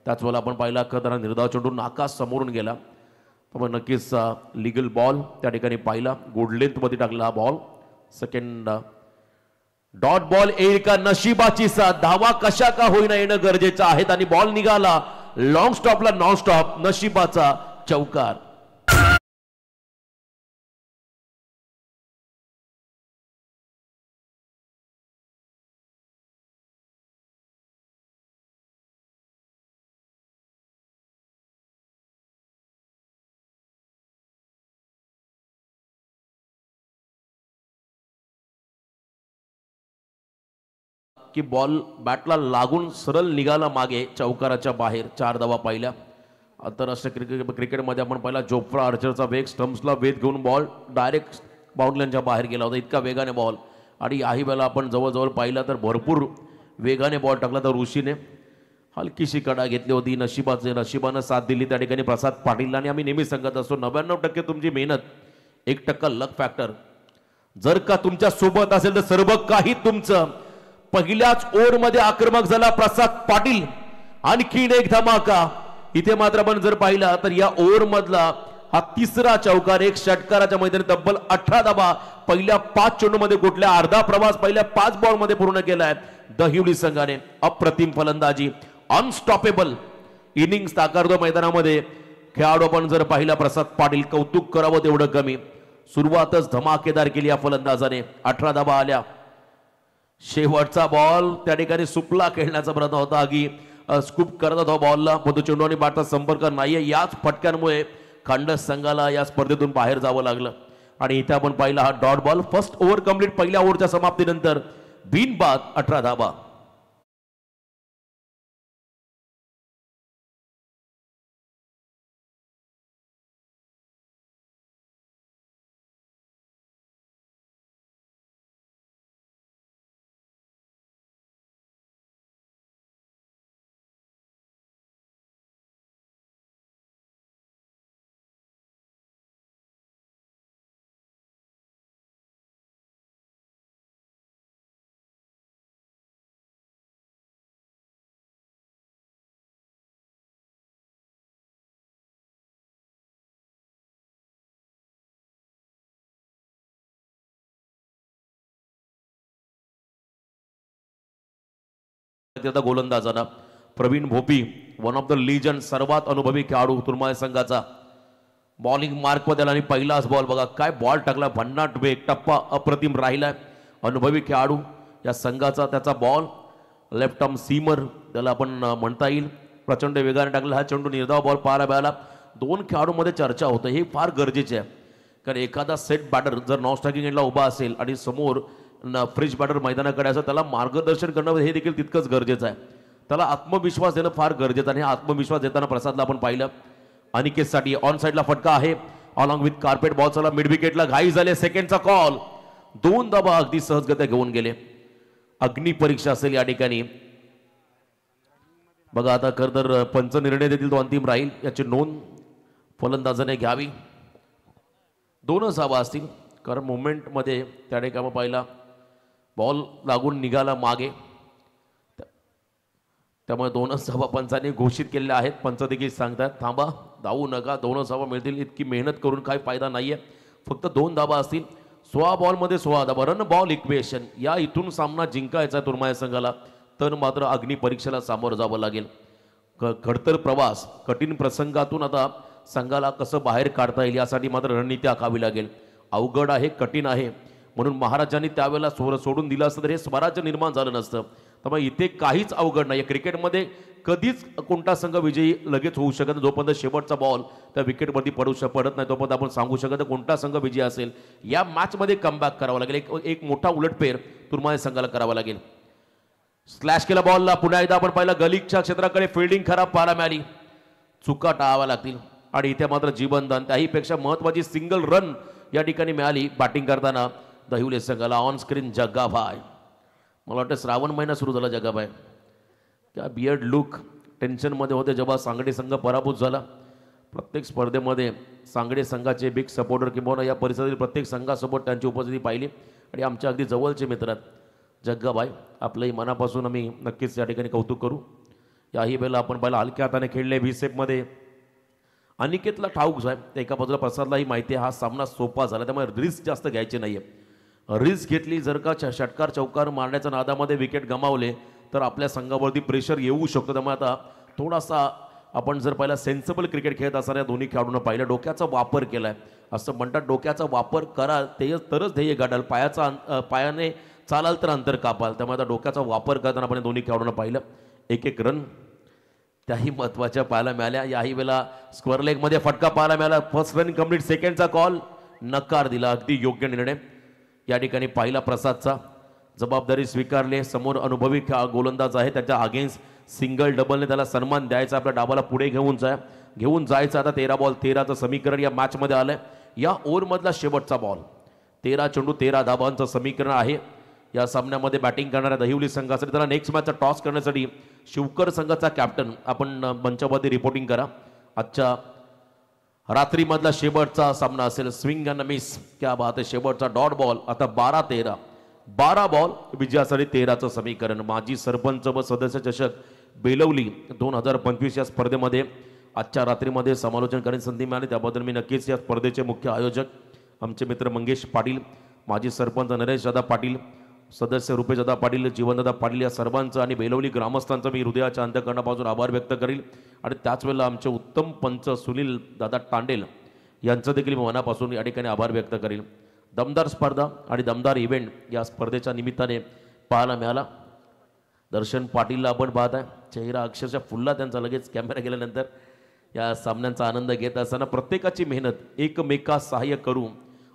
त्याच वेळेला आपण पाहिला तर निर्धाव चेंडू नाकास समोरून गेला, पण नक्कीच लिगल बॉल त्या ठिकाणी पाहिला, गुड लेंथमध्ये टाकला हा बॉल। सेकंड डॉट बॉल येईल का, नशिबाची साथ, धावा कशा का होईना येणं गरजेचं आहे आणि बॉल निघाला लॉंग स्टॉपला, नॉन स्टॉप, नशिबाचा चौकार। की बॉल बॅटला लागून सरळ निघाला मागे चौकाराच्या बाहेर, 4 धावा पाहिल्या। आंतरराष्ट्रीय क्रिकेटमध्ये आपण पाहिला जोफ्रा आर्चरचा वेग, स्टम्प्सला वेध घेऊन बॉल डायरेक्ट बाउंड्रीच्या बाहेर गेला होता, इतका वेगाने बॉल। आणि याही वेळेला आपण जवळजवळ पाहिला तर भरपूर वेगाने बॉल टाकला, तर ऋषीने हलकीशी कडा घेतली होती, नशिबानं साथ दिली त्या ठिकाणी प्रसाद पाटीलला। आणि आम्ही नेहमी सांगत असतो 99% तुमची मेहनत, 1% लक फॅक्टर जर का तुमच्या सोबत असेल तर सर्व काही तुमचं। पहिल्याच ओव्हरमध्ये आक्रमक झाला प्रसाद पाटील, आणखीन एक धमाका इथे मात्र आपण जर पाहिला तर या ओव्हर मधला हा तिसरा चौकार, एक षटकाराच्या मैदानी तब्बल 18 धावा पहिल्या 5 चेंडूमध्ये कुठल्या, अर्धा प्रवास पहिल्या 5 बॉलमध्ये पूर्ण केलाय दहिवली संघाने। अप्रतिम फलंदाजी, अनस्टॉपेबल इनिंग्स साकारतो मैदानामध्ये खेळाडू आपण जर पाहिला प्रसाद पाटील, कौतुक करावं तेवढं कमी। सुरुवातच धमाकेदार केली या फलंदाजाने, 18 धावा आल्या। शेवटचा बॉल त्या ठिकाणी सुपला खेळण्याचा प्रयत्न होता की स्कूप करत होता बॉलला, परंतु चेंडू आणि बॅटचा संपर्क नाहीये। याच फटक्यांमुळे खंडस संघाला या स्पर्धेतून बाहेर जावं लागलं। आणि इथे आपण पाहिला हा dot ball, first over complete, पहिल्या ओव्हरच्या समाप्तीनंतर बिनबाद 18 धावा। गोलंदाजांना Praveen Bhopi, one of the legend, सर्वात अनुभवी खेळाडू तुर्माय संघाचा, बॉलिंग मार्क मध्ये आणि पहिलाच बॉल बघा काय बॉल टाकला, भन्नाट वेग, टप्पा अप्रतिम राहिलाय। अनुभवी खेळाडू या संघाचा, त्याचा बॉल लेफ्ट आर्म सीमर त्याला आपण म्हणता येईल. प्रचंड वेगाने टाकला हा चेंडू, निर्धाव बॉल पाहायला मिळाला. दोन खेळाडूंमध्ये चर्चा होतं, हे फार गरजेचे आहे. कारण एखादा सेट बॅटर जर नॉन स्ट्रायकिंग एंडला उभा असेल आणि समोर फ्रेश बॅटर मैदानाकडे असं, त्याला मार्गदर्शन करणं हे देखील तितकंच गरजेचं आहे. त्याला आत्मविश्वास देणं फार गरजेचं आहे. आणि हा आत्मविश्वास देताना प्रसादला आपण पाहिलं. अनिकेतसाठी ऑन साईडला फटका आहे अलॉंग विथ कार्पेट बॉल. चला मिड विकेटला घाई झाले, सेकंडचा कॉल. 2 धाबा अगदी सहजगत्या घेऊन गेले. अग्नी परीक्षा असेल या ठिकाणी. बघा आता खरं तर पंच निर्णय देतील तो अंतिम राहील, याची नोंद फलंदाजाने घ्यावी. 2च धाबा असतील कारण मुवमेंटमध्ये त्या ठिकाणी पाहिला बॉल लागून निघाला मागे, त्यामुळे 2च धाबा पंचांनी घोषित केलेल्या आहेत. पंच देखील सांगतात थांबा, धावू नका, 2च धाबा मिळतील. इतकी मेहनत करून काय फायदा नाहीये. फक्त 2 धाबा असतील. 16 बॉलमध्ये 16 धाबा. रन बॉल इक्वेशन, या इथून सामना जिंकायचा तुर्माया संघाला, तर मात्र अग्नी परीक्षेला सामोरं जावं लागेल. खडतर प्रवास, कठीण प्रसंगातून आता संघाला कसं बाहेर काढता येईल यासाठी मात्र रणनीती आखावी लागेल. अवघड आहे, कठीण आहे, म्हणून महाराजांनी त्यावेळेला सोडून दिलं असतं तर हे स्वराज्य निर्माण झालं नसतं. त्यामुळे इथे काहीच अवघड नाही. क्रिकेटमध्ये कधीच कोणता संघ विजयी लगेच होऊ शकत नाही. जोपर्यंत शेवटचा बॉल त्या विकेटवरती पडत नाही तोपर्यंत आपण सांगू शकत कोणता संघ विजयी असेल. या मॅचमध्ये कमबॅक करावा लागेल. एक मोठा उलटफेर तुर्माया संघाला करावा लागेल. स्लॅश केला बॉलला, पुन्हा एकदा आपण पाहिलं गलीच्या क्षेत्राकडे फिल्डिंग खराब पाहायला मिळाली. चुका टाळाव्या लागतील. आणि इथे मात्र जीवनदान, त्याहीपेक्षा महत्वाची सिंगल रन या ठिकाणी मिळाली बॅटिंग करताना दहिवले संघाला. ऑन स्क्रीन जग्गाभाई, मला वाटतं श्रावण महिना सुरू झाला. जग्गाभाई त्या बियर्ड लुक टेन्शनमध्ये होते जेव्हा सांगडे संघ पराभूत झाला. प्रत्येक स्पर्धेमध्ये सांगडे संघाचे बिग सपोर्टर किंवा या परिसरातील प्रत्येक संघासोबत त्यांची उपस्थिती पाहिली. आणि आमच्या अगदी जवळचे मित्र आहेत जग्गाभाई, आपलंही मनापासून आम्ही नक्कीच या ठिकाणी कौतुक करू. याही वेळेला आपण पाहिलं हलक्या हाताने खेळले. व्हीसेपमध्ये अनिकेतला ठाऊक आहे, एका बाजूला प्रसादलाही माहिती आहे हा सामना सोपा झाला, त्यामुळे रिस्क जास्त घ्यायची नाही आहे. रिस्क घेतली जर का षटकार चौकार मारण्याच्या नादामध्ये विकेट गमावले तर आपल्या संघावरती प्रेशर येऊ शकतो. त्यामुळे आता थोडासा आपण जर पहिला सेन्सिबल क्रिकेट खेळत असणाऱ्या दोन्ही खेळाडूंना पाहिलं, डोक्याचा वापर केला आहे. असं म्हणतात डोक्याचा वापर करा ते तरच ध्येय गाठाल, पायाने चालाल तर अंतर कापाल. त्यामुळे आता डोक्याचा वापर करताना आपण दोन्ही खेळाडूंना पाहिलं. एक रन त्याही महत्त्वाच्या पाहायला मिळाल्या. याही वेळेला स्क्वेअर लेगमध्ये फटका पाहायला मिळाला. फर्स्ट रन कंप्लीट, सेकंडचा कॉल नकार दिला. अगदी योग्य निर्णय या ठिकाणी पाहिला प्रसादचा. जबाबदारी स्वीकारले. समोर अनुभवी गोलंदाज आहे, त्याच्या अगेन्स्ट सिंगल डबलने त्याला सन्मान द्यायचा, आपल्या डाबाला पुढे घेऊन जायचं. आता 13 बॉल 13चं समीकरण या मॅचमध्ये आलंय. या ओव्हरमधला शेवटचा बॉल, 13 चेंडू 13 धाबांचं समीकरण आहे या सामन्यामध्ये. बॅटिंग करणाऱ्या दहिवली संघासाठी त्याला नेक्स्ट मॅचचा टॉस करण्यासाठी शिवकर संघाचा कॅप्टन आपण मंचावरती रिपोर्टिंग करा. आजच्या रात्रीमधला शेवटचा सामना असेल. स्विंग अँड मिस, क्या बात आहे. शेवटचा डॉट बॉल. आता 12-13, 12 बॉल विजयासाठी 13चं समीकरण. माजी सरपंच व सदस्य चषक बेलवली 2025 या स्पर्धेमध्ये आजच्या रात्रीमध्ये समालोचन करण्याची संधी मिळाली. त्याबद्दल मी नक्कीच या स्पर्धेचे मुख्य आयोजक आमचे मित्र मंगेश पाटील, माजी सरपंच नरेश दादा पाटील, सदस्य रुपेश दादा पाटील, जीवनदादा पाटील या सर्वांचं आणि बेलवली ग्रामस्थांचं मी हृदयाच्या अंतःकरणापासून आभार व्यक्त करील. आणि त्याच वेळेला आमचे उत्तम पंच सुनील दादा तांडेल यांचं देखील मी मनापासून या ठिकाणी आभार व्यक्त करील. दमदार स्पर्धा आणि दमदार इव्हेंट या स्पर्धेच्या निमित्ताने पाहायला मिळाला. दर्शन पाटीलला आपण पाहत आहे, चेहरा अक्षरशः फुलला त्यांचा लगेच कॅमेरा गेल्यानंतर. या सामन्यांचा आनंद घेत असताना प्रत्येकाची मेहनत एकमेकास सहाय्य करू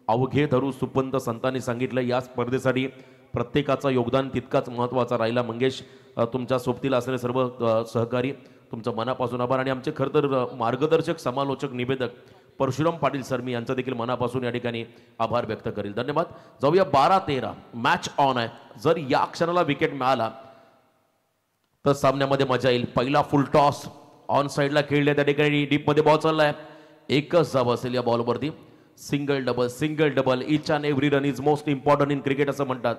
अवघे धरू सुपंत संतांनी सांगितलं. या स्पर्धेसाठी प्रत्येकाचं योगदान तितकाच महत्त्वाचा राहिला. मंगेश, तुमच्या सोबतीला असलेले सर्व सहकारी, तुमचं मनापासून आभार. आणि आमचे खरं तर मार्गदर्शक, समालोचक, निवेदक परशुराम पाटील सर, मी यांचं देखील मनापासून या ठिकाणी आभार व्यक्त करेल. धन्यवाद. जाऊया 12-13, मॅच ऑन आहे. जर या क्षणाला विकेट मिळाला तर सामन्यामध्ये मजा येईल. पहिला फुल टॉस ऑन साईडला खेळले, त्या ठिकाणी डीपमध्ये बॉल चाललाय. एकच धाव असेल या बॉलवरती. Single double, each and every run is most important in cricket असं म्हणतात.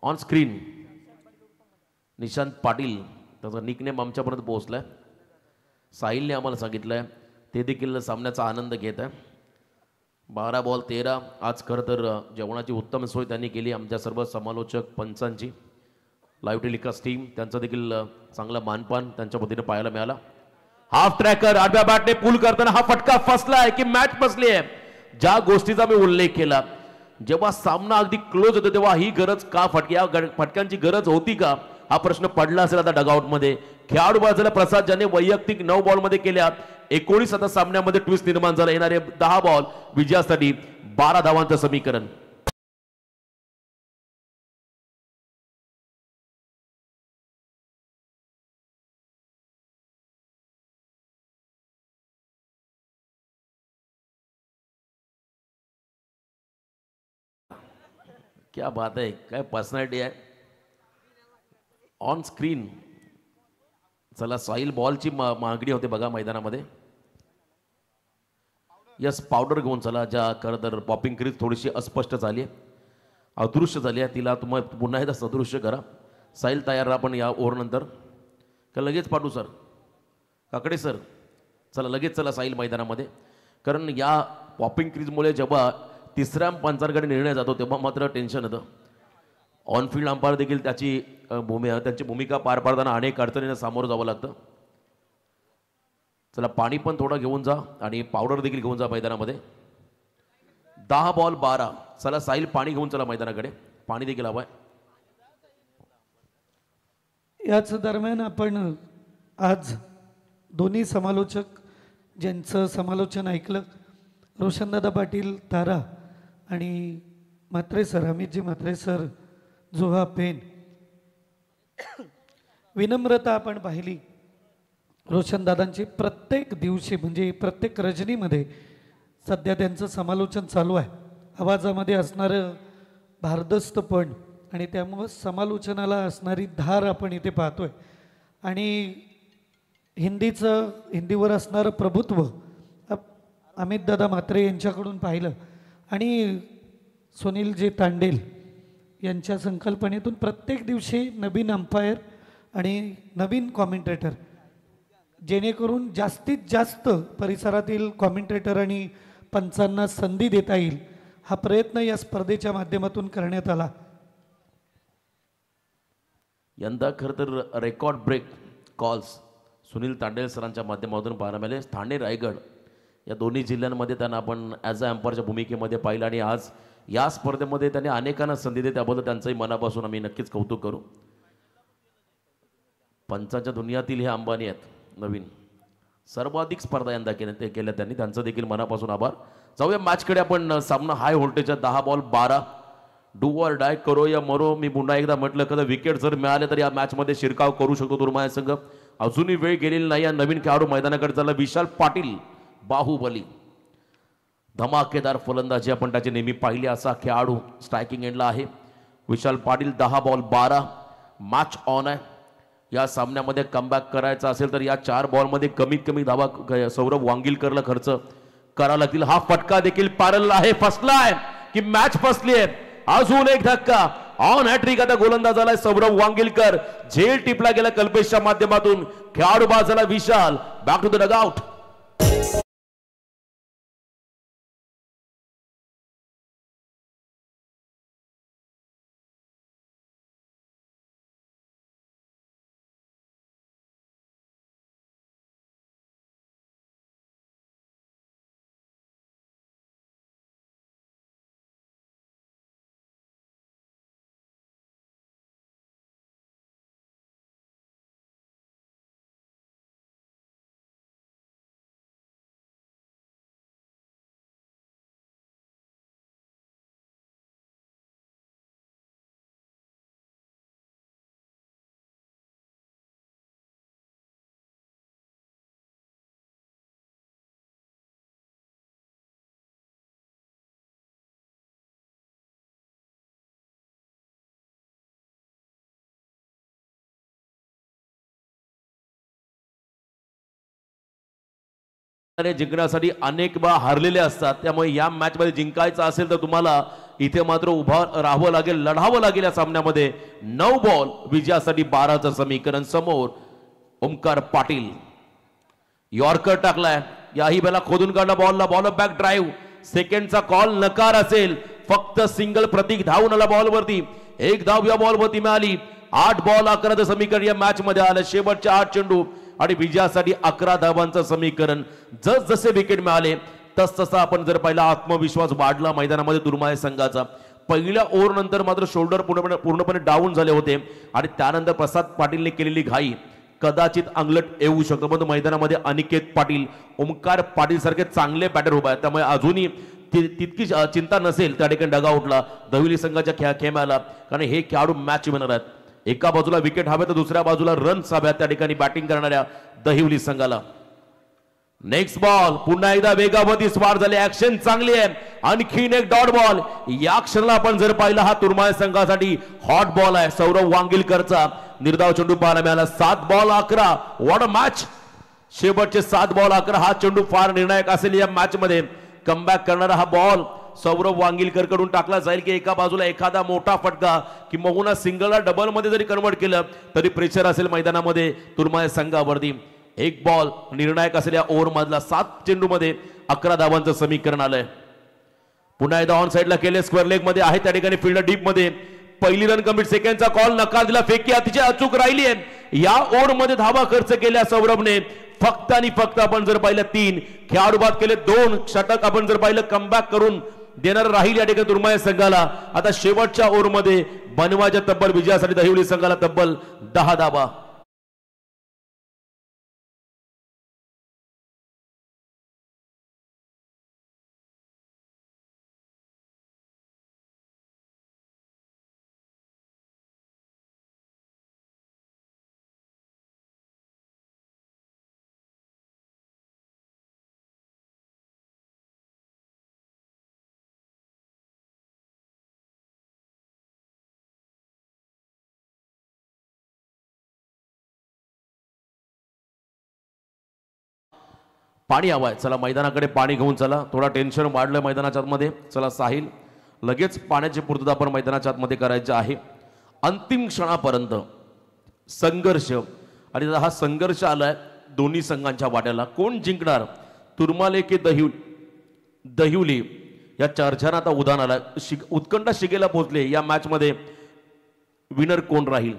ऑन स्क्रीन निशांत पाटील, त्याचा निकनेम आमच्यापर्यंत पोहोचलाय. साहिलने आम्हाला सांगितलंय, ते देखील सामन्याचा आनंद घेत आहे. 12 बॉल 13. आज खरं तर जेवणाची उत्तम सोय त्यांनी केली. आमच्या सर्व समालोचक पंचांची, लाईव्ह टेलिकास्ट टीम, त्यांचं देखील चांगला मानपान त्यांच्या पद्धतीने पाहायला मिळाला. हाफ ट्रॅकर आडव्या बॅटने पुल करताना हा फटका फसलाय की मॅच फसली आहे. ज्या गोष्टीचा मी उल्लेख केला, जेव्हा सामना अगदी क्लोज होतो तेव्हा ही गरज का, या फटक्यांची गरज होती का, हा प्रश्न पडला असेल आता डगआउटमध्ये. खेळाडू बाजूला प्रसाद ज्याने वैयक्तिक 9 बॉलमध्ये केल्या 19 आता सामन्यामध्ये ट्विस्ट निर्माण झाला. येणारे 10 बॉल विजयासाठी 12 धावांचं समीकरण. क्या बात आहे, काय पर्सनॅलिटी आहे ऑन स्क्रीन. चला साहिल बॉलची मागणी होते बघा मैदानामध्ये. यस पावडर घेऊन चला. ज्या खरं तर पॉपिंग क्रीज थोडीशी अस्पष्ट झाली आहे, अदृश्य झाली आहे, तिला तुम्हाला पुन्हा एकदा सदृश्य करा. साहिल तयार राहा पण या ओव्हरनंतर का लगेच पाठवू सर काकडे सर. चला लगेच चला साहिल मैदानामध्ये. कारण या पॉपिंग क्रीजमुळे जेव्हा तिसऱ्या पंचांकडे निर्णय जातो तेव्हा मात्र टेन्शन येतं. ऑनफिल्ड अंपायर देखील त्यांची भूमिका पार पाडताना अनेक अडचणींना सामोरं जावं लागतं. चला पाणी पण थोडं घेऊन जा आणि पावडर देखील घेऊन जा मैदानामध्ये. 10 बॉल 12. चला साहिल पाणी घेऊन चला मैदानाकडे, पाणी देखील हवंय. याच दरम्यान आपण आज दोन्ही समालोचक ज्यांचं समालोचन ऐकलं, रोशनदादा पाटील तारा आणि म्हात्रे सर, अमितजी म्हात्रे सर, जोहा पेन, विनम्रता आपण पाहिली रोशनदादांची. प्रत्येक दिवशी म्हणजे प्रत्येक रजनीमध्ये सध्या त्यांचं समालोचन चालू आहे. आवाजामध्ये असणारं भारदस्तपण आणि त्यामुळं समालोचनाला असणारी धार आपण इथे पाहतोय. आणि हिंदीवर असणारं प्रभुत्व अमितदादा म्हात्रे यांच्याकडून पाहिलं. आणि सुनीलजी तांडेल यांच्या संकल्पनेतून प्रत्येक दिवशी नवीन अंपायर आणि नवीन कॉमेंटेटर, जेणेकरून जास्तीत जास्त परिसरातील कॉमेंटेटर आणि पंचांना संधी देता येईल, हा प्रयत्न या स्पर्धेच्या माध्यमातून करण्यात आला. यंदा खरं तर record break calls Sunil Tandel सरांच्या माध्यमातून पाहायला मिळाले. ठाणे रायगड या दोन्ही जिल्ह्यांमध्ये त्यांना आपण ॲज अ एम्पायरच्या भूमिकेमध्ये पाहिलं आणि आज या स्पर्धेमध्ये त्यांनी अनेकांना संधी दिली, त्याबद्दल त्यांचंही मनापासून आम्ही नक्कीच कौतुक करू. पंचांच्या दुनियातील हे अंबानी आहेत नवीन. सर्वाधिक स्पर्धा यंदा केल्या त्यांनी, त्यांचं देखील मनापासून आभार. जाऊया मॅचकडे आपण. सामना हाय व्होल्टेजच्या 10 बॉल 12. डू ऑर डाय, करो या मरो. मी पुन्हा एकदा म्हटलं कदा विकेट जर मिळाले तर या मॅचमध्ये शिरकाव करू शकतो दुर्माया संघ. अजूनही वेळ गेलेली नाही. या नवीन खेळाडू मैदानाकडे चालला विशाल पाटील, बाहुबली. धमाकेदार फलंदाजी आपण त्याची नेहमी पाहिली असा खेळाडू स्ट्रायकिंग एंडला आहे Vishal Patil. 10 ball 12. Match on आहे. या सामन्यामध्ये कमबॅक करायचा असेल तर या 4 बॉलमध्ये कमीत कमी धावा सौरभ वांगिलकरला खर्च करावा लागतील. हा फटका देखील पॅरल आहे, फसला आहे की मॅच फसली आहे. अजून एक धक्का ऑन हॅट्रिक आता गोलंदाज झालाय सौरभ वांगिलकर. झेल टिपला गेला कल्पेशच्या माध्यमातून. खेळाडू बाद झाला Vishal. Back to the dugout. जिंकण्यासाठी अनेक वेळा हारलेले असतात, त्यामुळे या मॅच मध्ये जिंकायचं असेल तर तुम्हाला इथे मात्र उभं राहावं लागेल, लढावं लागेल. या सामन्यामध्ये 9 बॉल विजयासाठी 12चं समीकरण. समोर ओमकार पाटील यॉर्कर टाकलाय. याही बेला खोदून काढला बॉलला. Ball back drive. सेकंडचा कॉल नकार असेल. फक्त सिंगल प्रतीक धावून आला बॉलवरती. 1 धाव या बॉलवरती मिळाली. 8 बॉल 11चं समीकरण या मॅच मध्ये आलं. शेवटच्या 8 चेंडू आणि विजयासाठी 11 धावांचं समीकरण. जसे विकेट मिळाले तस तसा आपण जर पाहिला आत्मविश्वास वाढला मैदानामध्ये दुर्माय संघाचा. पहिल्या ओव्हर नंतर मात्र शोल्डर पूर्णपणे डाऊन झाले होते आणि त्यानंतर प्रसाद पाटीलने केलेली घाई कदाचित अंगलट येऊ शकतो. पण मैदानामध्ये अनिकेत पाटील, ओमकार पाटील सारखे चांगले बॅटर उभे आहेत, त्यामुळे अजूनही तितकी चिंता नसेल त्या ठिकाणी डगाउटला दहिवली संघाच्या खेळाला, कारण हे खेळाडू मॅच विनर आहेत. एका बाजूला विकेट हवे तर दुसऱ्या बाजूला रन्स हव्यात त्या ठिकाणी बॅटिंग करणाऱ्या दहिवली संघाला. नेक्स्ट बॉल पुन्हा एकदा वेगावती स्वार झाले, ऍक्शन चांगली आहे. आणखीन एक डॉट बॉल या क्षणाला आपण जर पाहिला हा तुरमाळे संघासाठी हॉट बॉल आहे. सौरव वांगिलकरचा निर्धाव चेंडू पाहायला मिळाला. 7 बॉल 11. What a match. शेवटचे 7 बॉल 11 हा चेंडू फार निर्णायक असेल या मॅच मध्ये. कमबॅक करणारा हा बॉल सौरव वांगिलकर कडून टाकला जाईल की एका बाजूला एखादा मोठा फटका किंवा सिंगलला डबल मध्ये जरी कन्वर्ट केलं तरी प्रेशर असेल मैदानामध्ये तुरमाळे संघावरती. एक बॉल निर्णायक असेल या ओव्हर मधला. 7 चेंडू मध्ये 11 धावांचं समीकरण आलंय. पुन्हा एकदा ऑन साइडला केले, स्क्वेअर लेग मध्ये आहे त्या ठिकाणी फील्डर डीप मध्ये. पहिली रन कम्प्लीट, सेकंडचा कॉल नकार दिला, फेकी अतिशय अचूक राहिली आहे. या ओव्हर मध्ये धावा खर्च केल्या सौरभने फक्त आणि फक्त. आपण जर पाहिलं 3 खेळाडू बाद केले, 2 षटक आपण जर पाहिलं कमबॅक करून देणार राहील या ठिकाणी तुरमाळे संघाला. आता शेवटच्या ओव्हर मध्ये बनवायच्या तब्बल विजयासाठी दहिवली संघाला तब्बल 10 धावा. पाणी हवाय, चला मैदानाकडे पाणी घेऊन चला. थोडा टेन्शन वाढलं मैदानाच्या आतमध्ये. चला साहिल, लगेच पाण्याची पूर्तता आपण मैदानाच्या आतमध्ये करायची आहे. अंतिम क्षणापर्यंत संघर्ष, आणि हा संघर्ष आलाय दोन्ही संघांच्या वाट्याला. कोण जिंकणार, तुरमाले की दहिवली, या चर्चांना आता उदाहरण आलाय. उत्कंठा शिगेला पोहोचले. या मॅच मध्ये विनर कोण राहील.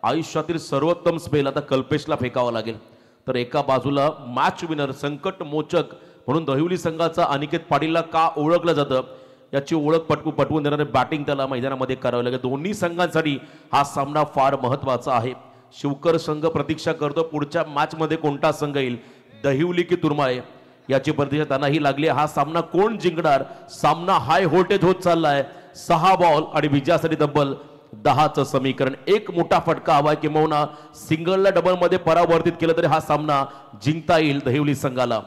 आयुष्यातील सर्वोत्तम स्पेल आता कल्पेशला फेकावा लागेल. तर एका बाजूला मॅच विनर, संकट मोचक म्हणून दहिवली संघाचा अनिकेत पाटीलला का ओळखलं जातं याची ओळख पटवून देणारे बॅटिंग त्याला मैदानामध्ये करावे लागेल. दोन्ही संघांसाठी हा सामना फार महत्वाचा आहे. शिवकर संघ प्रतीक्षा करतो पुढच्या मॅच मध्ये कोणता संघ येईल, दहिवली की तुरमाळे याची प्रतीक्षा त्यांनाही लागली. हा सामना कोण जिंकणार. सामना हाय व्होल्टेज होत चाललाय. 6 बॉल आणि विजयासाठी तब्बल 10चं समीकरण. एक मोठा फटका हवाय किंवा सिंगलला डबल मध्ये परावर्तित केलं तरी हा सामना जिंकता येईल दहिवली संघाला.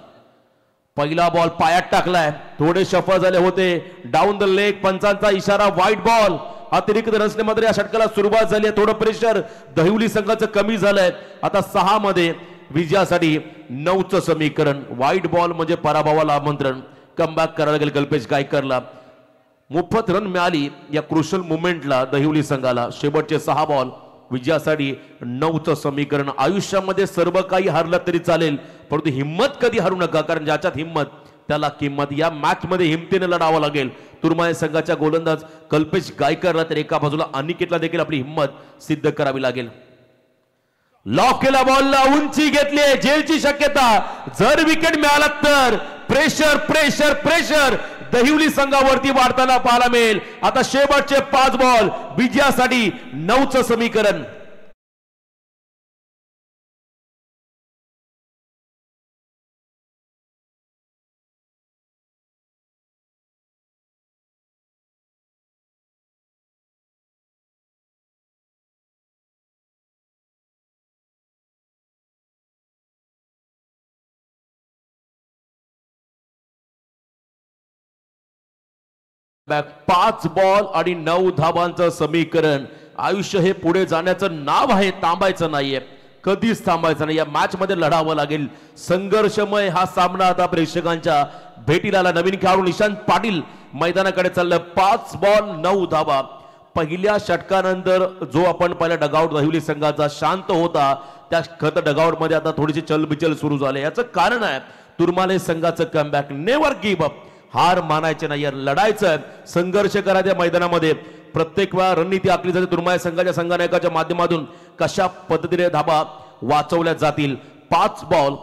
पहिला बॉल पायात टाकलाय, थोडे सफल झाले होते, डाऊन द लेग, पंचांचा इशारा, व्हाईट बॉल. अतिरिक्त रन्सने मात्र या षटकाला सुरुवात झाली आहे. थोडं प्रेशर दहिवली संघाचं कमी झालंय. आता 6 मध्ये विजयासाठी 9चं समीकरण. व्हाईट बॉल म्हणजे पराभवाला आमंत्रण. कमबॅक करायला लागेल कल्पेश गायकरला. मोफत रन मिळाली या क्रुशल मुवमेंटला दहिवली संघाला. शेवटचे 6 बॉल विजयासाठी 9चं समीकरण. आयुष्यामध्ये सर्व काही हरलं तरी चालेल, परंतु हिम्मत कधी हरू नका, कारण ज्याच्यात हिम्मत त्याला किंमत. या मॅच मध्ये हिमतीने लढावं लागेल तुरमाळे संघाच्या गोलंदाज कल्पेश गायकरला, तर एका बाजूला अनिकेतला देखील आपली हिम्मत सिद्ध करावी लागेल. लॉक केला बॉलला, उंची घेतली, जेलची शक्यता. जर विकेट मिळाला तर प्रेशर प्रेशर प्रेशर दहिवली संघावरती वाढताना पाहायला मिळेल. आता शेवटचे 5 बॉल विजयासाठी 9चं समीकरण. बॅक 5 बॉल आणि 9 धावांचं समीकरण. आयुष्य हे पुढे जाण्याचं नाव आहे, थांबायचं नाहीये, कधीच थांबायचं नाही. या मॅच मध्ये लढावं लागेल. संघर्षमय हा सामना आता प्रेक्षकांच्या भेटीला आला. नवीन खेळाडू निशांत पाटील मैदानाकडे चाललं. 5 बॉल 9 धावा. पहिल्या षटकानंतर जो आपण पहिला डगआउट दहिवली संघाचा शांत होता, त्या खत डगआउट मध्ये आता थोडीशी चलबिचल सुरू झाली. याचं कारण आहे तुरमाले संघाचं कमबॅक. Never give up. हार मानायचे नाही, लढायचं, संघर्ष करायचा मैदानामध्ये. प्रत्येक वेळा रणनीती आखली जाते तुर्माय संघाच्या संघनायकाच्या माध्यमातून कशा पद्धतीने धाबा वाचवल्या जातील. 5 बॉल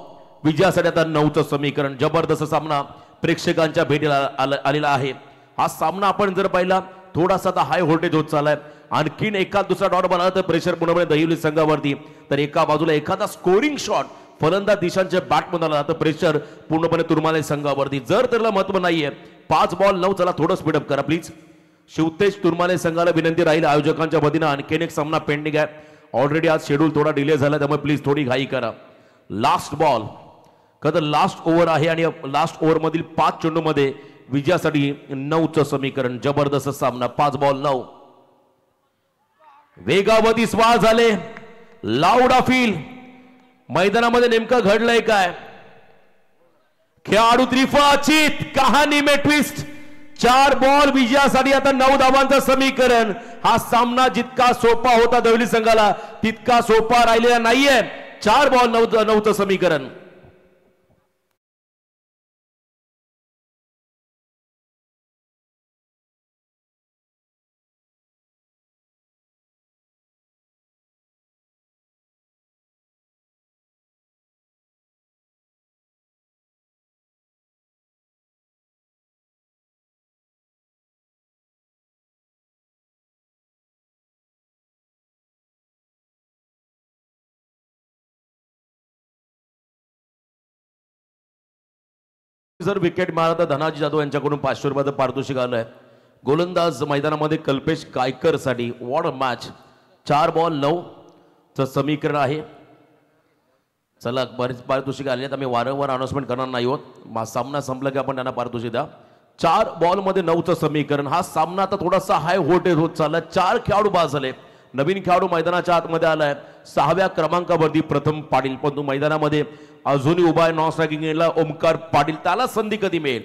विजयासाठी आता 9चं समीकरण. जबरदस्त सामना प्रेक्षकांच्या भेटीला आलेला आहे. हा सामना आपण जर पाहिला थोडासा आता हाय व्होल्टेज होत चाललाय. आणखीन एका दुसरा डॉट बनला तर प्रेशर पूर्णपणे दहिवली संघावरती. तर एका बाजूला एखादा स्कोरिंग शॉट फलंदाज दिशांच्या बॅटमध्ये आला तर प्रेशर पूर्णपणे तुर्माले संघावरती. जर त्याला महत्व नाहीये 5 बॉल 9, चला थोडं स्पीडअप करा प्लीज. शिवतेज तुर्माले संघाला विनंती राहील आयोजकांच्या वतीनं आणखीन एक सामना पेंडिंग आहे. ऑलरेडी आज शेड्यूल थोडा डिले झाला त्यामुळे प्लीज थोडी घाई करा. लास्ट बॉल कदा लास्ट ओव्हर आहे आणि लास्ट ओव्हर मधील 5 चेंडूमध्ये विजयासाठी 9चं समीकरण. जबरदस्त सामना 5 बॉल 9. वेगावती स्वार झाले, लाऊड अपील. मैदानामध्ये नेमकं घडलंय काय? खेळाडू त्रिफळाचीत कहाणी में ट्विस्ट. 4 बॉल विजयासाठी आता 9 धावांचं समीकरण. हा सामना जितका सोपा होता दहिवली संघाला तितका सोपा राहिलेला नाहीये. 4 बॉल 9चं समीकरण. जर विकेट मारला तर धनाजी जाधव यांच्याकडून 500 रुपयाचं पारितोषिक आलंय. गोलंदाज मैदानामध्ये कल्पेश गायकर साठी वॉट अ मॅच. 4 बॉल 9चं समीकरण आहे. चला बरेच पारितोषिक आले, आम्ही वारंवार अनाउन्समेंट करणार नाही आहोत. सामना संपला की आपण त्यांना पारितोषिक द्या. 4 बॉल मध्ये 9चं समीकरण. हा सामना आता थोडासा हाय व्होल्टेज होत चालला. 4 खेळाडू बाद झाले. नवीन खेळाडू मैदानाच्या आतमध्ये आलाय 6व्या क्रमांकावरती प्रथम पाटील. पण मैदानामध्ये अजूनही उभा आहे नॉन स्ट्रायकिंगला ओमकार पाटील. त्याला संधी कधी मिळेल?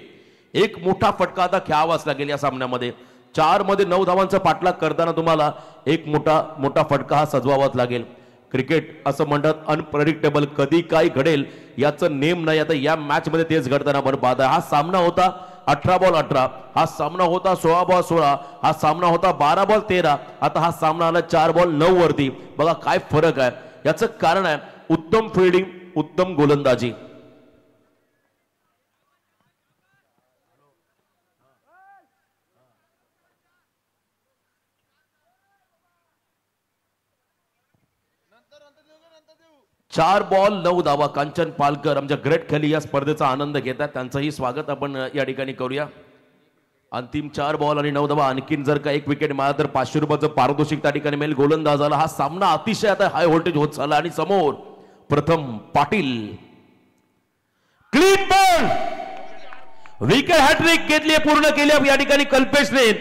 एक मोठा फटका आता खेळावाच लागेल या सामन्यामध्ये. 4 मध्ये 9 धावांचा पाठलाग करताना तुम्हाला एक मोठा फटका हा सजवावाच लागेल. क्रिकेट असं म्हणतात अनप्रेडिक्टेबल, कधी काय घडेल याचं नेम नाही. आता या मॅच मध्ये तेच घडताना आपण पाहत आहे. हा सामना होता 18 बॉल 18, हा सामना होता 16 बॉल 16, हा सामना होता 12 बॉल 13. आता हा सामना आला 4 बॉल 9 वरती. बघा काय फरक आहे. याचं कारण आहे उत्तम फिल्डिंग, उत्तम गोलंदाजी. चार बॉल 9 धावा. कांचन पालकर आमच्या ग्रेट खेळी या स्पर्धेचा आनंद घेतात, त्यांचंही स्वागत आपण या ठिकाणी करूया. अंतिम 4 बॉल आणि 9 धावा. आणखीन जर का एक विकेट मारला तर 500 रुपयाचं पारितोषिक त्या ठिकाणी मिळेल गोलंदाजाला. हा सामना अतिशय आता हाय व्होल्टेज होत चालला आणि समोर Pratham Patil. Clean ball, wicket hattrick घेतली, पूर्ण केली या ठिकाणी कल्पेशने.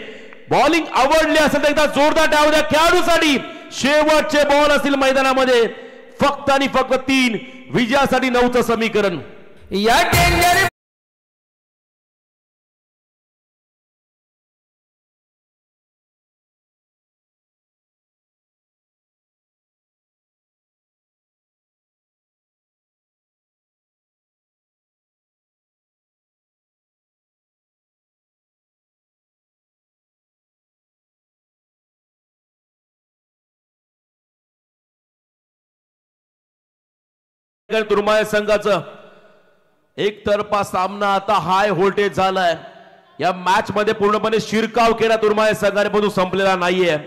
बॉलिंग आवडली असेल तर एकदा जोरदार टाळ्या द्या खेळाडूसाठी. शेवटचे बॉल असतील मैदानामध्ये, फक्त आणि फक्त 3. विजयासाठी 9चं समीकरण. या डेंजर तुर्माय संघाचं एकतर्फा सामना आता हाय व्होल्टेज झालाय. या मॅच मध्ये पूर्णपणे शिरकाव केला तुर्माय संघाने, पण तो संपलेला नाहीये.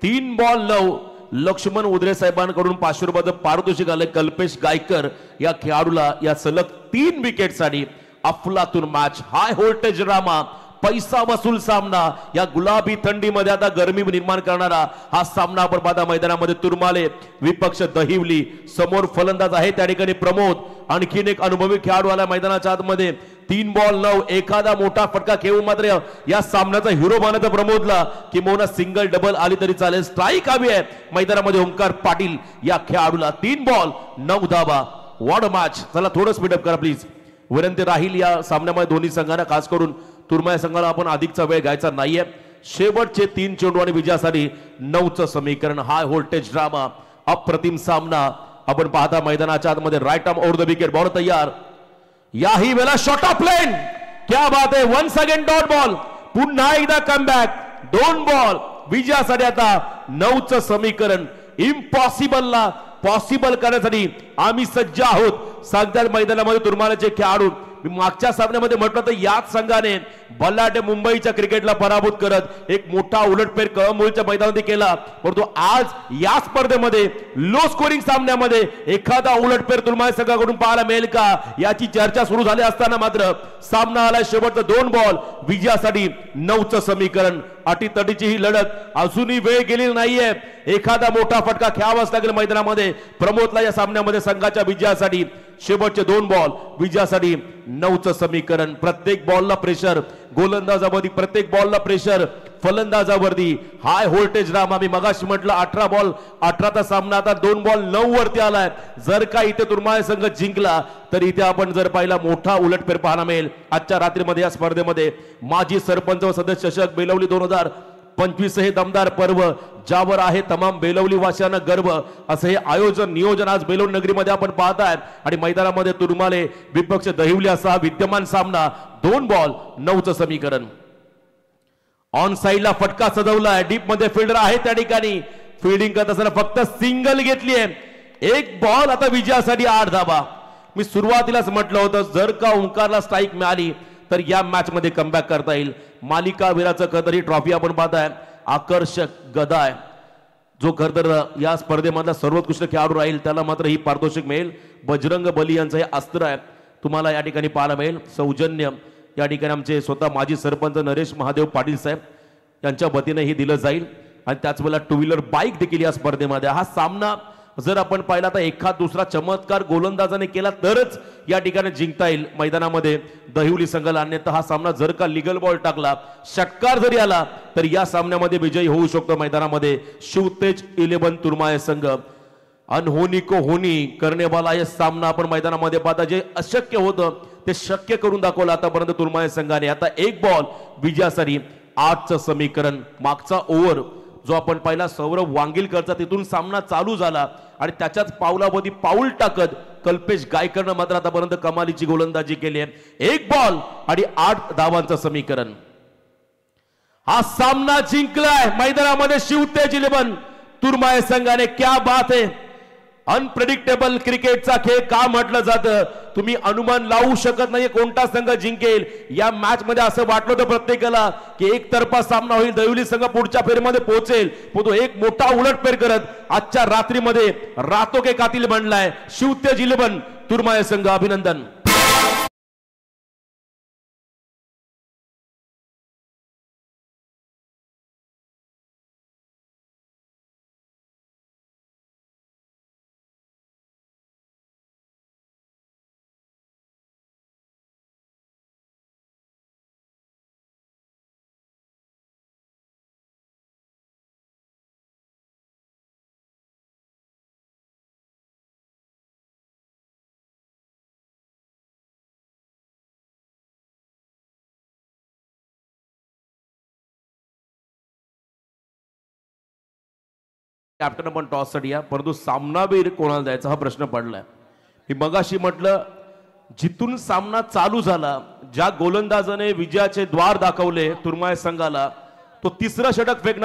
3 बॉल 9. लक्ष्मण उदरे साहेबांकडून 500 रुपयाचं पारितोषिक आले कल्पेश गायकर या खेळाडूला या सलग 3 विकेटसाठी. अफलातून मॅच, हाय व्होल्टेज ड्रामा, पैसा वसूल सामना. या गुलाबी थंडीमध्ये आता गरमी निर्माण करणारा हा सामना आपण पाहता मैदानामध्ये. तुर्माले विपक्ष दहिवली, समोर फलंदाज आहे त्या ठिकाणी प्रमोद. आणखीन एक अनुभवी खेळाडू आला मैदानाच्या आतमध्ये. 3 बॉल 9. एखादा मोठा फटका खेळून मात्र या सामन्याचा हिरो बनायचा प्रमोदला, किंवा सिंगल डबल आली तरी चालेल. स्ट्राईक हवी आहे मैदानामध्ये ओमकार पाटील या खेळाडूला. 3 बॉल 9 धावा. What a match. चला थोडं स्पीडअप करा प्लीज. विनंती राहील या सामन्यामध्ये दोन्ही संघांना, खास करून तुर्माय संघाला आपण अधिकचा वेळ घ्यायचा नाहीये. शेवटचे 3 चेंडू आणि विजयासाठी 9चं समीकरण. हाय व्होल्टेज ड्रामा, अप्रतिम सामना आपण पाहता मैदानाच्या आतमध्ये. Right arm over the wicket, ball तयार. याही वेळेला शॉट ऑफ प्लेन क्या बात आहे. Once again dot ball. पुन्हा एकदा कमबॅक. 2 बॉल विजयासाठी. आता 9चं समीकरण. इम्पॉसिबलला पॉसिबल करण्यासाठी आम्ही सज्ज आहोत. सांगतात मैदानामध्ये तुरमाल्याचे खेळाडू. मी मागच्या सामन्यामध्ये म्हटलं तर याच संघाने बलाढ्य मुंबईच्या क्रिकेटला पराभूत करत एक मोठा उलटफेर कळंबोलीच्या मैदानामध्ये केला. परंतु आज या स्पर्धेमध्ये लो स्कोरिंग सामन्यामध्ये एखादा उलटफेर तुरमाल्या संघाकडून पाहायला मिळेल का याची चर्चा सुरू झाली असताना मात्र सामना आला. शेवटचा 2 बॉल विजयासाठी. 9चं समीकरण. अटीतटीची ही लढत अजूनही वेळ गेलेली नाहीये. एखादा मोठा फटका खेळावाच लागेल मैदानामध्ये प्रमोदला या सामन्यामध्ये संघाच्या विजयासाठी. शेवटचे 2 बॉल विजयासाठी. 9चं समीकरण. प्रत्येक बॉलला प्रेशर गोलंदाजावरती, प्रत्येक बॉलला प्रेशर फलंदाजावरती. High voltage Ram. आम्ही मगाशी म्हटलं 18 बॉल 18चा सामना आता 2 बॉल 9 वरती आलाय. जर का इथे तुरमाळे संघ जिंकला तर इथे आपण जर पाहिला मोठा उलटफेर पाहायला मिळेल. आजच्या रात्रीमध्ये या स्पर्धेमध्ये माजी सरपंच व सदस्य चषक बेलवली 2025 हे दमदार पर्व ज्यावर आहे तमाम बेलवली वासियांना गर्व असं हे आयोजन नियोजन आज बेलवली नगरीमध्ये आपण पाहताय. आणि मैदानामध्ये तुरमाले विपक्ष दहिवली असा विद्यमान सामना. 2 बॉल 9चं समीकरण. ऑन साइडला फटका सजवलाय. डीप मध्ये फिल्डर आहे त्या ठिकाणी. फिल्डिंग करत असताना फक्त सिंगल घेतली आहे. 1 बॉल आता विजयासाठी 8 धाबा. मी सुरुवातीलाच म्हटलं होतं जर का ओंकारला स्ट्राईक मिळाली तर या मॅच मध्ये कमबॅक करता येईल. मालिकावीराचं खरतर ही ट्रॉफी आपण पाहताय. आकर्षक गदा आहे जो खरतर या स्पर्धेमधला सर्वोत्कृष्ट खेळाडू राहील त्याला मात्र ही पारितोषिक मिळेल. बजरंग बली यांचं हे अस्त्र आहे तुम्हाला या ठिकाणी पाहायला मिळेल. सौजन्य या ठिकाणी आमचे स्वतः माजी सरपंच नरेश महादेव पाटील साहेब यांच्या वतीने हे दिलं जाईल. आणि त्याच वेळेला 2 व्हीलर बाईक देखील या स्पर्धेमध्ये. हा सामना जर आपण पाहिला तर एखाद दुसरा चमत्कार गोलंदाजाने केला तरच या ठिकाणी जिंकता येईल मैदानामध्ये दहिवली संघाला. अन्यथा हा सामना जर का लिगल बॉल टाकला षटकार जरी आला तर या सामन्यामध्ये विजयी होऊ शकतो मैदानामध्ये शिवतेज 11 तुरमाळे संघ. अनहोनी को होनी करने वाला यह सामना आपण मैदानामध्ये पाहता. जे अशक्य होतं ते शक्य करून दाखवलं आतापर्यंत तुरमाळे संघाने. आता 1 बॉल विजयासाठी. 8चं समीकरण. मागचा ओव्हर जो आपण पाहिला सौरभ वांगिलकरचा तिथून सामना चालू झाला आणि त्याच्याच पावलावधी पाऊल टाकत कल्पेश गायकरनं मात्र आतापर्यंत कमालीची गोलंदाजी केली आहे. 1 बॉल आणि 8 धावांचं समीकरण. हा सामना जिंकलाय मैदानामध्ये शिवतेज 11 तुरमाळे संघाने. क्या बात है. अनप्रेडिक्टेबल क्रिकेटचा खेळ का म्हटलं जातं. तुम्ही अनुमान लावू शकत नाही कोणता संघ जिंकेल. या मॅच मध्ये असं वाटलं होतं प्रत्येकाला की एकतर्फा सामना होईल. दहिवली संघ पुढच्या फेरीमध्ये पोहोचेल. पण तो एक मोठा उलटफेर करत आजच्या रात्रीमध्ये रातो के कातिल बनलाय शिवतेज 11 तुरमाळे संघ. अभिनंदन. कॅप्टन पण टॉस साठी या. परंतु सामनावीर कोणाला द्यायचा हा प्रश्न पडलाय. मी मगाशी म्हटलं जिथून सामना चालू झाला ज्या गोलंदाजाने विजयाचे द्वार दाखवले तुरमाळे संघाला तो 3रं षटक फेकणार